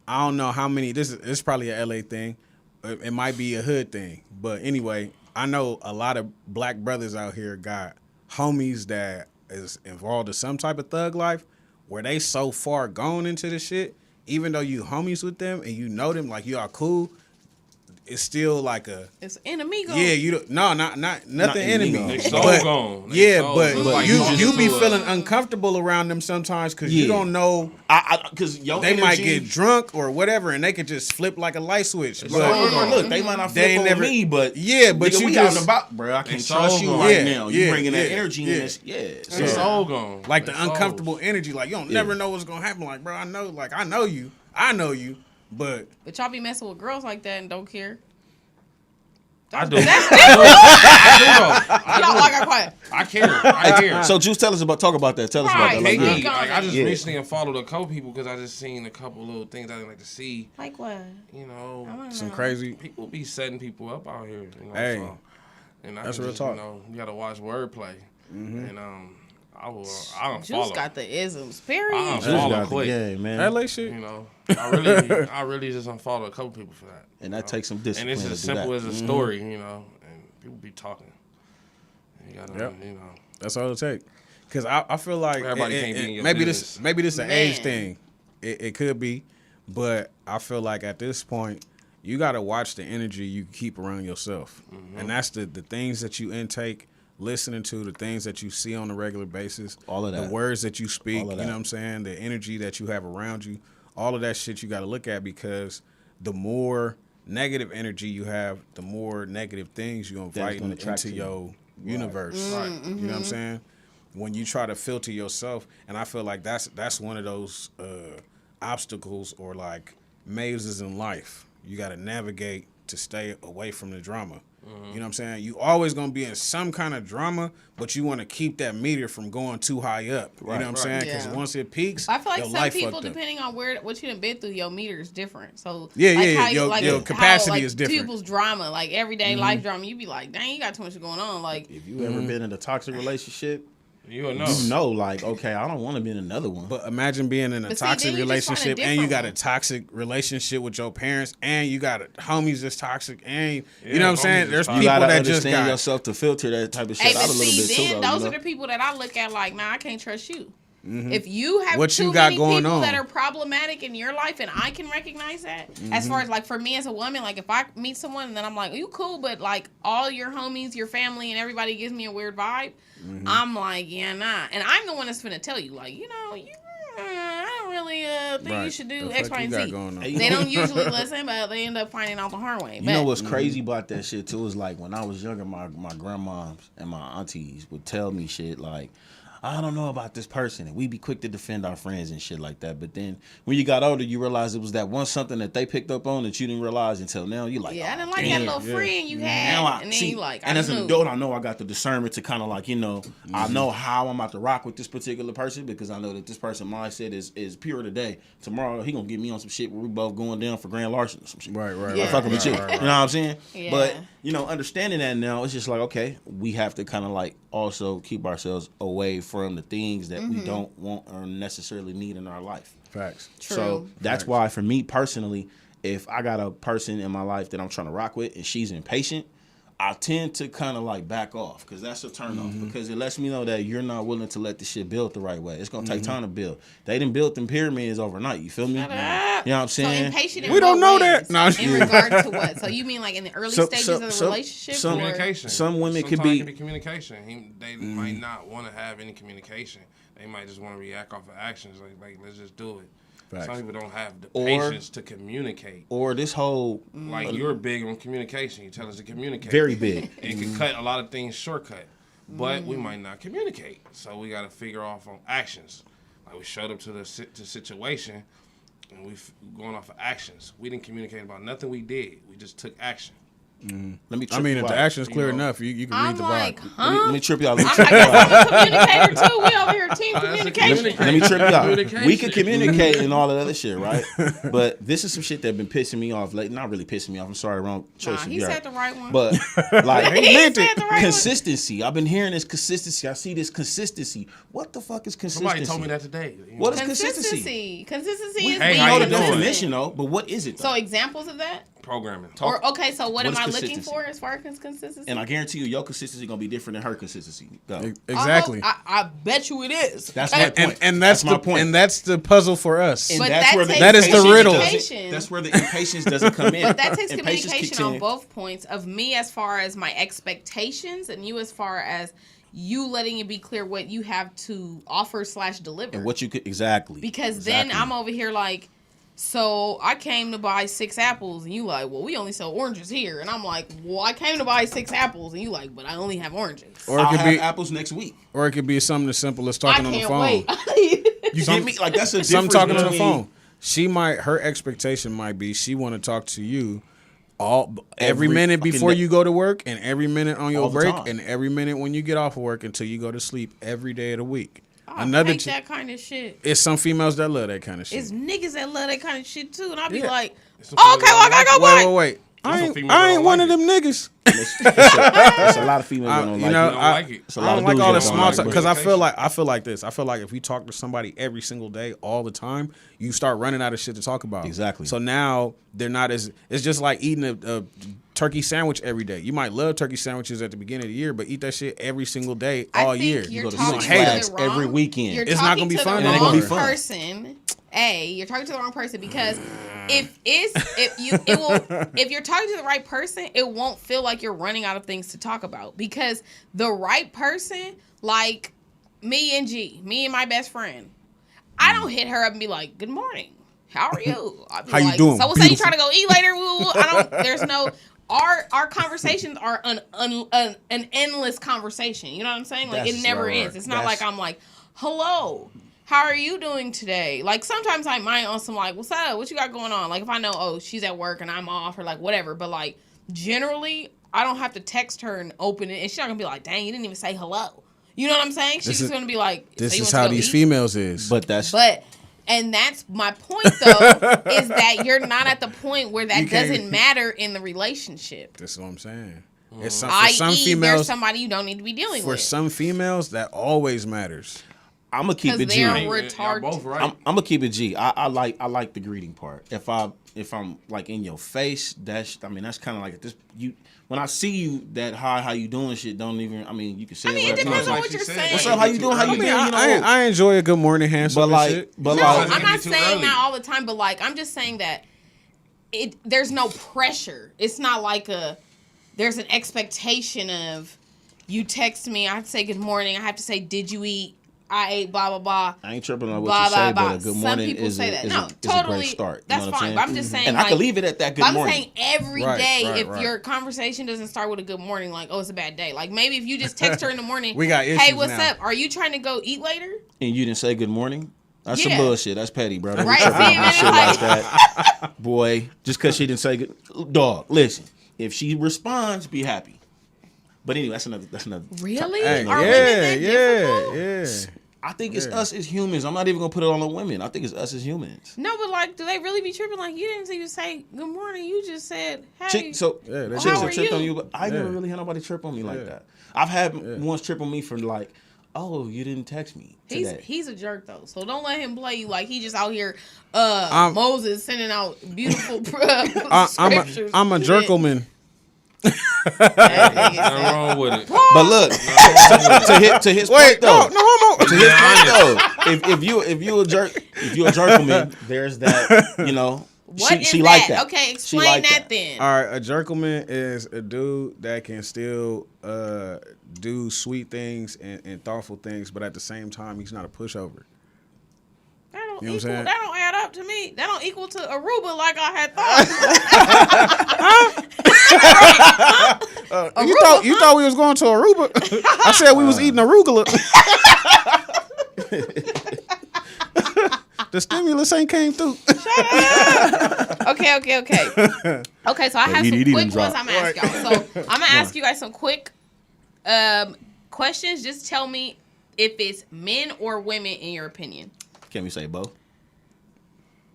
I don't know how many. This is probably a LA thing. It might be a hood thing, but anyway, I know a lot of black brothers out here got homies that is involved in some type of thug life where they so far gone into the shit, even though you homies with them and you know them, like you are cool, it's still like a It's enemigo. yeah. You don't, no, not nothing enemy. enemigo. They soul But- gone. They Yeah, soul. but It's like you talking be to a- feeling uncomfortable around them sometimes because you Yeah. don't know. Because They might get drunk or whatever, and they could just flip like a light switch. It's But all Or gone. look, they might not They flip ain't on never- me, but Yeah, but nigga, you we out just- and about, bro. I can't It's trust all you gone. right Yeah, now. You yeah, bringing that yeah, energy yeah. in this, It's So, soul gone. like the It's soul. uncomfortable energy, like you don't never know what's gonna happen. Like, bro, I know you, but But y'all be messing with girls like that and don't care. I do. That's I Y'all all got quiet. I care. I care. So, Juice, talk about that. Tell us about that. Right. Like, Maybe, Yeah. I just Yeah. recently unfollowed a couple people because I just seen a couple little things I didn't like to see. Like what? some crazy. People be setting people up out here. Hey, so, and I that's can real just, talk. You gotta watch wordplay. And I don't Juice follow. got the isms. Period. I Juice Follow got the quick. game, man. LA shit. I really just unfollow a couple people for that. And that takes some And discipline it's to as do simple that. as a story, and people be talking. You gotta, Yep. That's all it take. Because I feel like Everybody can't be in your maybe business. this an age Man. thing. It could be, but I feel like at this point you got to watch the energy you keep around yourself, and that's the things that you intake, listening to, the things that you see on a regular basis, All of that. the words that you speak. All You of know that. what I'm saying? The energy that you have around you, all of that shit you got to look at, because the more negative energy you have, the more negative things you're That's invite gonna attract into to you. your universe. Right. You know what I'm saying? When you try to filter yourself, and I feel like that's one of those obstacles or like mazes in life. You got to navigate to stay away from the drama. You know what I'm saying? You always gonna be in some kind of drama, but you want to keep that meter from going too high up. You know what I'm saying? Because Yeah. once it peaks, I feel like your some life people, fucked up. depending on what you done been through, your meter is different. So Yeah, like yeah, how yeah. you, Your how, capacity like, is different. People's drama, like everyday life drama, you be like, dang, you got too much going on. Like, If you ever been in a toxic relationship, You'll know. you know, like, okay, I don't want to be in another one. But imagine being in a But see, toxic then you just find a relationship and you different got a one. toxic relationship with your parents and you got homies that's toxic and you Yeah, know what I'm homies saying? is There's toxic. you people gotta that just understand got yourself to filter that type of hey, shit but out a little see, bit too, then though. those you are know? the people that I look at like, nah, I can't trust you. If you have What too you got many going people on. that are problematic in your life, and I can recognize that, as far as like for me as a woman, like if I meet someone and then I'm like, you cool, but like all your homies, your family, and everybody gives me a weird vibe, I'm like, yeah, nah. And I'm the one that's gonna tell you, like, I don't don't really think you should do The X, fuck Y, you and got Z. going on? They don't usually listen, but they end up finding out the hard way. You know what's crazy about that shit too is like when I was younger, my grandmoms and my aunties would tell me shit like, I don't know about this person, and we'd be quick to defend our friends and shit like that. But then when you got older, you realize it was that one something that they picked up on that you didn't realize until now. You like, I didn't like damn. that little friend you had, Now I and then see, you like, and I as an knew. adult, I know I got the discernment to kind of like, I know how I'm about to rock with this particular person because I know that this person mindset is pure today. Tomorrow he gonna get me on some shit where we both going down for grand larceny or some shit. Right. Yeah. I'm fucking with you. You know what I'm saying? Yeah. But understanding that now, it's just like, okay, we have to kind of like also keep ourselves away from the things that we don't want or necessarily need in our life. Facts. True. So that's why for me personally, if I got a person in my life that I'm trying to rock with and she's impatient, I tend to kind of like back off because that's a turn off because it lets me know that you're not willing to let the shit build the right way. It's going to take time to build. They didn't build them pyramids overnight. You feel me? Shut up. You know what I'm So saying? impatient in We don't know what ways? that. No, in regard to what? So you mean like in the early stages of the relationship? Or? Communication. Some women could Sometimes be- it can be communication. They might not want to have any communication. They might just want to react off of actions. Like let's just do it. Facts. Some people don't have the Or- patience to communicate. Or this whole Like you're big on communication. You tell us to communicate. very big. It can cut a lot of things shortcut, but we might not communicate. So we got to figure off on actions. Like we showed up to the situation, and we going off of actions. We didn't communicate about nothing we did. We just took action. Let me. I trip mean, you if the out. action's clear You know. enough, you can I'm read the like, vibe. huh? Let me trip you out. Let me I trip you guess out. I'm a communicator too. We over here team That's a communication. Let me trip you out. Communication. We can communicate and all that other shit, right? But this is some shit that been pissing me off. Like, not really pissing me off. I'm sorry, wrong choice. He said the right one. But like He said the right one. consistency. I've been hearing this consistency. I see this consistency. What the fuck is consistency? Somebody told me that today. What is consistency? Consistency is Hey, being how I know you the doing? definition though, but what is it? Though? So examples of that? Programming. Or okay, so what What am is I looking consistency? for as far as consistency? And I guarantee you, your consistency gonna be different than her consistency. Go. Exactly. I bet you it is. That's my point. And that's my the point. And that's the puzzle for us. And But that's that where the takes That is the impatience riddle. doesn't- That's where the impatience doesn't come in. But that takes Impatience communication kicks on in. both points of me as far as my expectations and you as far as you letting it be clear what you have to offer / deliver. And what you could exactly. Because then Exactly. I'm over here like, so I came to buy 6 apples and you like, well, we only sell oranges here. And I'm like, well, I came to buy 6 apples and you like, but I only have oranges. Or it I'll could have be, apples next week. or it could be something as simple as I talking on the can't phone. wait. You get me? Like that's a Some difference talking on the between- phone. Her expectation might be she want to talk to you every Every minute fucking before day. you go to work, and every minute on your All the break, time. and every minute when you get off of work until you go to sleep every day of the week. I Another hate that kind of shit. it's some females that love that kind of shit. It's niggas that love that kind of shit too. And I be Yeah. like, Some oh, people okay, well, I don't gotta go like buy. Wait. Some I females ain't don't one like of them niggas. It's a lot of females that don't You like know, it. don't like it. It's a I lot don't of like dudes all that the don't small like talk it. because I feel like this. I feel like if we talk to somebody every single day, all the time, you start running out of shit to talk about. Exactly. So now they're not as. It's just like eating a turkey sandwich every day. You might love turkey sandwiches at the beginning of the year, but eat that shit every single day all I think year. You're You go to talking Six to the Flags wrong- every weekend. You're It's not talking gonna be to fun. the It ain't wrong gonna be fun. person. You're talking to the wrong person because if you're talking to the right person, it won't feel like you're running out of things to talk about because the right person, like me and my best friend, I don't hit her up and be like, "Good morning, how are you?" I'll be How you like, doing? So we'll say you Beautiful. trying to go eat later. I don't. There's no. Our conversations are an endless conversation. You know what I'm saying? Like That's it never right. ends. It's not That's- like I'm like, hello, how are you doing today? Like sometimes I might on some like, what's up? What you got going on? Like if I know, oh, she's at work and I'm off or like whatever. But like generally, I don't have to text her and open it, and she's not gonna be like, dang, you didn't even say hello. You know what I'm saying? She's This just is- gonna be like, This so you is want to how go these eat? females is. But that's And that's my point, though, is that you're not at the point where that You can't- doesn't matter in the relationship. That's what I'm saying. It's some, for I.e., some there's females. somebody you don't need to be dealing For with. some females, that always matters. I'm gonna keep it Because G. they're I'm retarded. Y'all both right. gonna keep it G. I like the greeting part. If I'm like in your face, that's kind of like this. You when I see you, that hi, how you doing shit don't even. I mean, you can say I mean, it whatever. depends on like what she you're said. saying. What's up? How you doing? How you I mean, doing? You know, I enjoy a good morning handshake. but like, shit. but No, like, I'm not It's too saying early. that all the time, but like I'm just saying that there's no pressure. It's not like there's an expectation of you text me, I have to say good morning, I have to say did you eat, I ate blah blah blah. I ain't tripping on what Blah, you say, blah, but a blah. good Some morning people is say a, that. is, No, a, is totally. a great start. That's you know what fine. I'm But saying? I'm just saying, and like, I can leave it at that good I'm morning. saying every Right, day, right, if right. your conversation doesn't start with a good morning, like, oh, it's a bad day. Like, maybe if you just text her in the morning, We got hey, issues what's now. up? Are you trying to go eat later? And you didn't say good morning? That's Yeah. some bullshit. That's petty, bro. Don't be Right, tripping see, on and shit it's like like- that. Boy, just because she didn't say good. Dog, listen. If she responds, be happy. But anyway, that's another. Really? Hey, Are women that difficult? yeah. I think it's us as humans. I'm not even gonna put it on the women. I think it's us as humans. No, but like, do they really be tripping? Like, you didn't even say good morning. You just said, hey. Chicks they have do. tripped How are on you? you, but I never Yeah. really had nobody trip on me like Yeah. that. I've had ones trip on me for like, oh, you didn't text me today. He's a jerk though, so don't let him play you like he just out here. I'm- Moses sending out beautiful I'm scriptures. a jerkleman. That Nothing wrong with it. But look, to his Wait, point though. no homo. To his point though, if you a jerkman, there's that, you know. What she is like that? that. Okay, She explain like that then. All right, a jerkleman is a dude that can still do sweet things and thoughtful things, but at the same time, he's not a pushover. That don't You know what I'm equal. saying? That don't add up to me. That don't equal to Aruba like I had thought. You thought we was going to Aruba? I said we was eating arugula. The stimulus ain't came through. Okay. Okay, so I have some EDD quick done ones I'm gonna ask y'all. So I'm gonna ask you guys some quick questions. Just tell me if it's men or women in your opinion. Can we say both?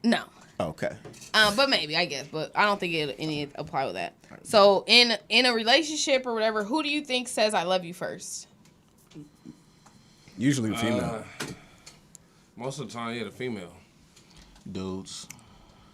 No. Okay. But maybe, I guess. But I don't think any apply with that. So in a relationship or whatever, who do you think says I love you first? Usually the female. Most of the time, yeah, the female. Dudes.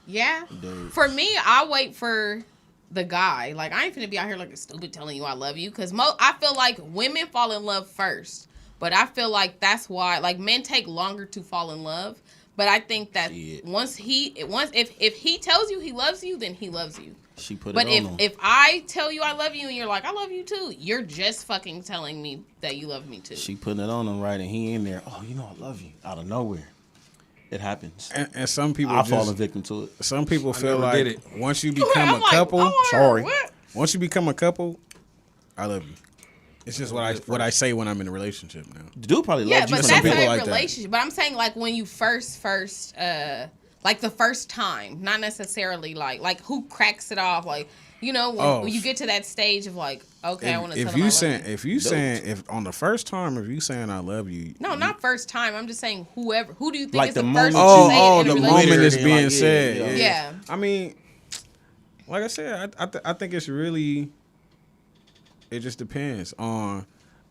Yeah. Dudes. For me, I wait for the guy. Like, I ain't finna be out here like a stupid telling you I love you. Because I feel like women fall in love first. But I feel like that's why, like, men take longer to fall in love. But I think that Shit. if he tells you he loves you, then he loves you. She put But it on him. if I tell you I love you and you're like, I love you too, you're just fucking telling me that you love me too. She putting it on him, right? And he in there. Oh, you know I love you. Out of nowhere. It happens. And some people I fall a victim to it. Some people feel never did like it. once you become I'm a like, couple, oh, sorry. what? Once you become a couple, I love you. It's just what I say when I'm in a relationship now. The dude probably Yeah, loves you but for some that's something. people a like that. relationship. But I'm saying like when you first like the first time, not necessarily like who cracks it off, like, you know, when you get to that stage of like, okay, I want to tell If them I you love saying you. if on the first time if you saying I love you, No, not first time. I'm just saying who do you think Like is the the moment first you- to say it in a the relationship? moment it's Then, being like, said. yeah. Yeah. I mean, like I said, I think it's really. It just depends on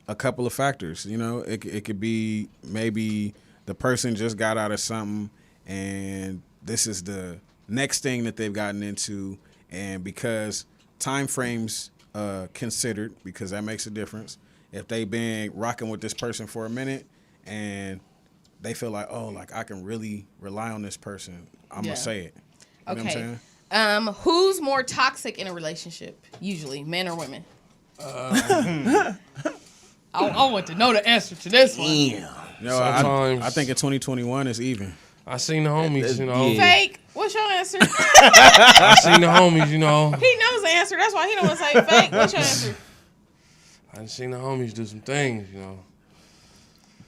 a couple of factors. You know, it could be maybe the person just got out of something, and this is the next thing that they've gotten into, and because time frames considered, because that makes a difference. If they've been rocking with this person for a minute, and they feel like, oh, like I can really rely on this person, I'm Yeah. gonna say it. You know what I'm Okay. saying? Who's more toxic in a relationship? Usually, men or women? I want to know the answer to this one. Damn. No, Sometimes- I think in 2021 it's even. I seen the homies, you know. Yeah. Fake. What's your answer? I seen the homies, you know. He knows the answer. That's why he don't want to say fake. What's your answer? I seen the homies do some things, you know.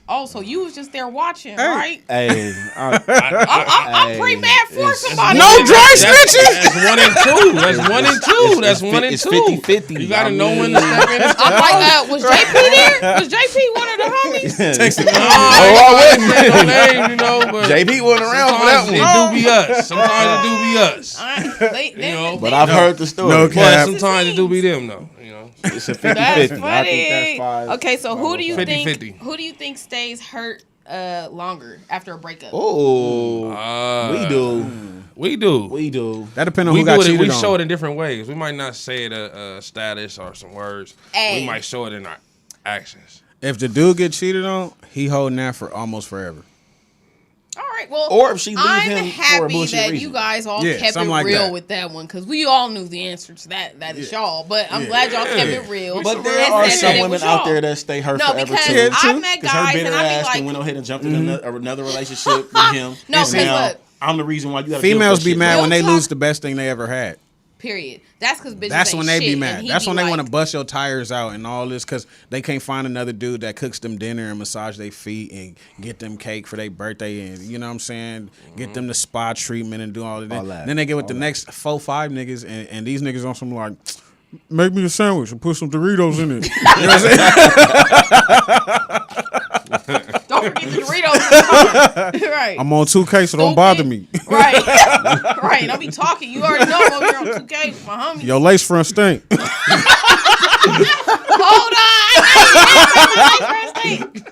Oh, so you was just there watching, right? Hey, I'm pretty mad for somebody. No dry snitching. That's 1 and 2. That's 1 and 2. That's 1 and 2. It's 50-50. You gotta I know mean- when to step in. I'm like, was JP there? Was JP one of the homies? Texting. I wouldn't say no names, you know, but JP wasn't around for that sometimes one. it do be us. Sometimes it do be us. They, You know, But I've heard the story. No But cap. sometimes it do be them, though. You know, It's a 50-50. That's I funny. think that's 5. Okay, so who do you 50-50. think? Who do you think stays hurt longer after a breakup? Oh, we do. We do. We do. That depends on We who got do it. cheated We on. show it in different ways. We might not say it a status or some words. Hey. We might show it in our actions. If the dude get cheated on, he holding that for almost forever. All right, right. Well, Or if she leave I'm him for a happy bullshit that reason. you guys all Yeah, kept it something like real that. with that one because we all knew the answer to that. That is y'all. But I'm glad y'all kept it real. But there and are said some that it women was out y'all. there that stay hurt No, forever because too. I've met Because her guys bitter and I ass be and went like, ahead and jumped in another relationship with him. No, and 'cause now look. I'm the reason why you got to Females be mad Real when they talk- lose the best thing they ever had. period. That's because bitches That's ain't when they shit, be and mad. he That's be when they like, want to bust your tires out and all this because they can't find another dude that cooks them dinner and massage their feet and get them cake for their birthday and you know what I'm saying, get them the spa treatment and do all of that. All that. Then they get with the next 4-5 niggas and these niggas on some like, make me a sandwich and put some Doritos in it. You know what I'm saying? Don't forget the Doritos. Right. I'm on 2K, so don't bother me. Right. Right. Don't be talking. You already know I'm over here on 2K with my homie. Your lace front stink. Hold on.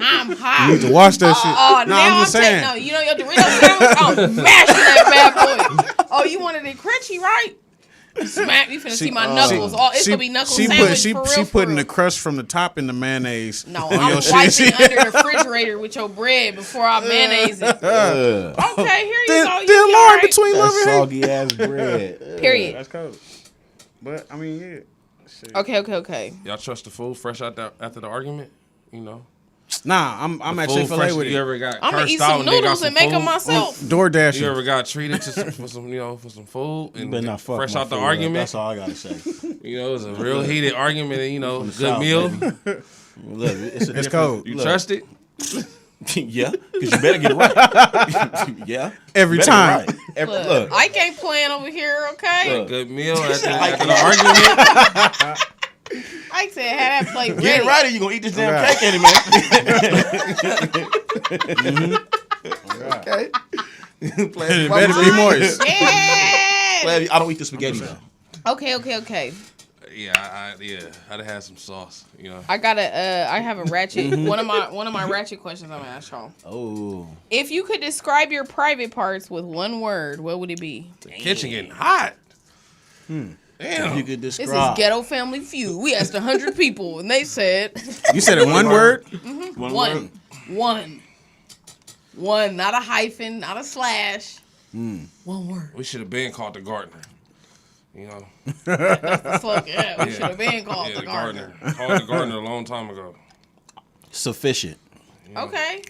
I'm hot. You need to wash that shit. Oh, No, now I'm just saying. No, you know your Dorito sandwich? I'm mashing that bad boy. Oh, you wanted it crunchy, right? Smack, you finna see my knuckles. It's gonna be knuckle sandwich for real. She for putting real. the crust from the top in the mayonnaise. No, on I'm your shit. wiping under the refrigerator with your bread before I mayonnaise it. Okay, here you Then go. You Lord right. between love That and soggy hate. ass bread. Period. That's cool. But I mean, yeah. Shit. Okay. Y'all trust the food fresh out there after the argument? You know, Nah, I'm at food Chick-fil-A fresh. with You it. ever got I'm gonna cursed eat out some and they got noodles some and make them food? myself. DoorDash. You ever got treated for some food and But not fuck fresh my out the food up. argument? That's all I gotta say. You know, it was a real heated argument and, you know, From the good South, meal. baby. Look, it's It's cold. You trust it? Yeah, because you better get it right. Yeah, Every you better time. get it right. Look, Ike ain't playing over here, okay? Look. Good meal after the argument. Ike said, have that plate ready. Get it right, or you gonna eat this damn Okay. cake anyway. Okay. It better be moist. Yeah. I don't eat the spaghetti though. Okay. Yeah, I'd have had some sauce. You know, I have a ratchet. one of my ratchet questions I'm gonna ask y'all. Oh, If you could describe your private parts with one word, what would it be? the kitchen getting hot. if Damn. you could This is describe Ghetto Family Feud. We asked 100 people, and they said You said it one word? one word. one, not a hyphen, not a slash. One word. We should have been called the gardener. You know, Fuck yeah, we should have been called yeah, the gardener. Called the gardener a long time ago. Sufficient. Okay,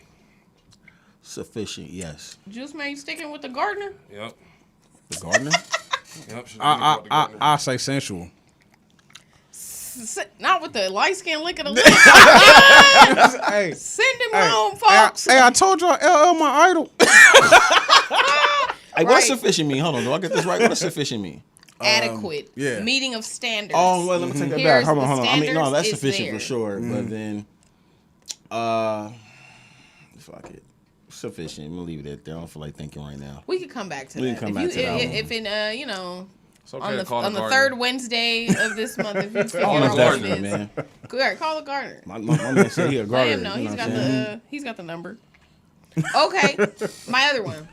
Sufficient. Yes. Juice Man, you sticking with the gardener? Yep. The gardener. Yep. Should have been called the gardener. I say sensual. Not with the light skin lick of the lips. Hey, Send him home, folks. hey, I told y'all LL my idol. Hey, Right. what's sufficient mean? Hold on, do I get this right? What does sufficient mean? Adequate. yeah. Meeting of standards. Oh, well, let me take that Here's back. Hold the on. I mean, no, standards, that's it's sufficient there. for sure. But then, fuck it. Sufficient. I'm gonna leave it at there. I don't feel like thinking right now. We could come back to We that. can come if back to that one. If in you know, It's okay on to the call on the gardener. third Wednesday of this month, if you figure Oh, out most what it definitely, is. man. Go ahead, call the gardener. My man said he a Let gardener. him know. You He's know got what I'm saying? he's got the number. Okay, my other one.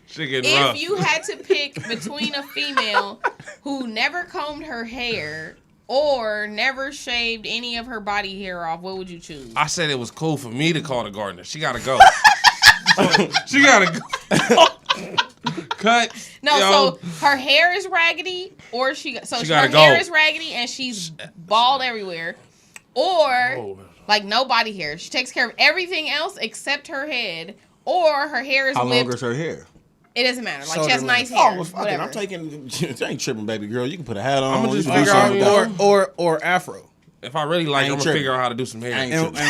Shit getting rough. If you had to pick between a female who never combed her hair or never shaved any of her body hair off, what would you choose? I said it was cool for me to call the gardener. She gotta go. She gotta go. Cut. No, Yo. so her hair is raggedy, or her gotta go. hair is raggedy and she's bald everywhere, or Oh. like no body hair. She takes care of everything else except her head, or her hair is How long whipped. is her hair? It doesn't matter. Like Shoulder she has nice length. hair. Oh, well, fuck it. whatever. I'm taking. I ain't tripping, baby girl. You can put a hat on. I'ma just you can do figure out, something you with know, that. or afro. If I really like, ain't I'm gonna tripping. figure out how to do some hair. I ain't And tripping.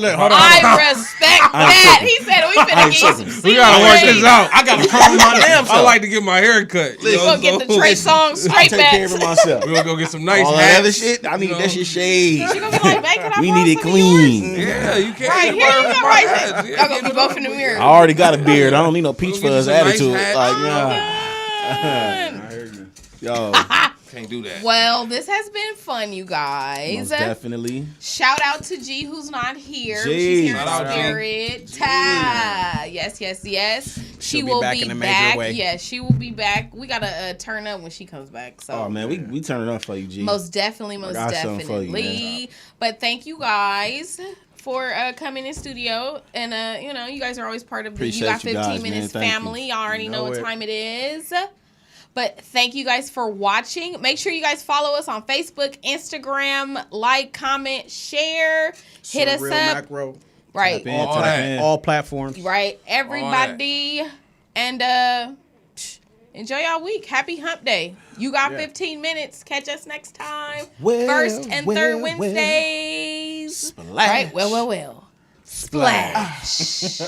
look, hold on. I respect that. He said we finna get some. We gotta work this out. I gotta comb my damn self. I like to get my hair cut. We gonna get the Trey Songz I straight take care of it back. myself. We're gonna go get some nice All hats. that other shit, I need you know. that shit shaved. She gonna be like, "Babe, can I We borrow need it some of yours?" clean. Yeah, you can't. Right, get here you my go, right hats. there. Yeah, Y'all gonna get be both in the mirror. I already got a beard. I don't need no peach We'll get fuzz some nice attitude. hats. Like, Oh, nah. God. Yo, Can't do that. Well, this has been fun, you guys. most definitely. Shout out to G, who's not here. G. She's here Shout out, in G. spirit. Ta. Yes. She She'll be will back be in a major back. way. Yes, she will be back. We gotta turn up when she comes back. So Oh man, we turn it up for you, G. most definitely, got something for you, definitely. But thank you guys for coming in studio. And, you know, you guys are always part of the Appreciate You Got you 15 guys, Minutes man. Thank family. you. Y'all already know what it. time it is. But thank you guys for watching. Make sure you guys follow us on Facebook, Instagram, like, comment, share, hit us Real up. Macro. Right. Tap in, All tap that. in. All platforms. Right. Everybody. And enjoy y'all week. Happy hump day. You got 15 minutes. Catch us next time. Well, First and well, third well. Wednesdays. Splash. Right. Well. Splash.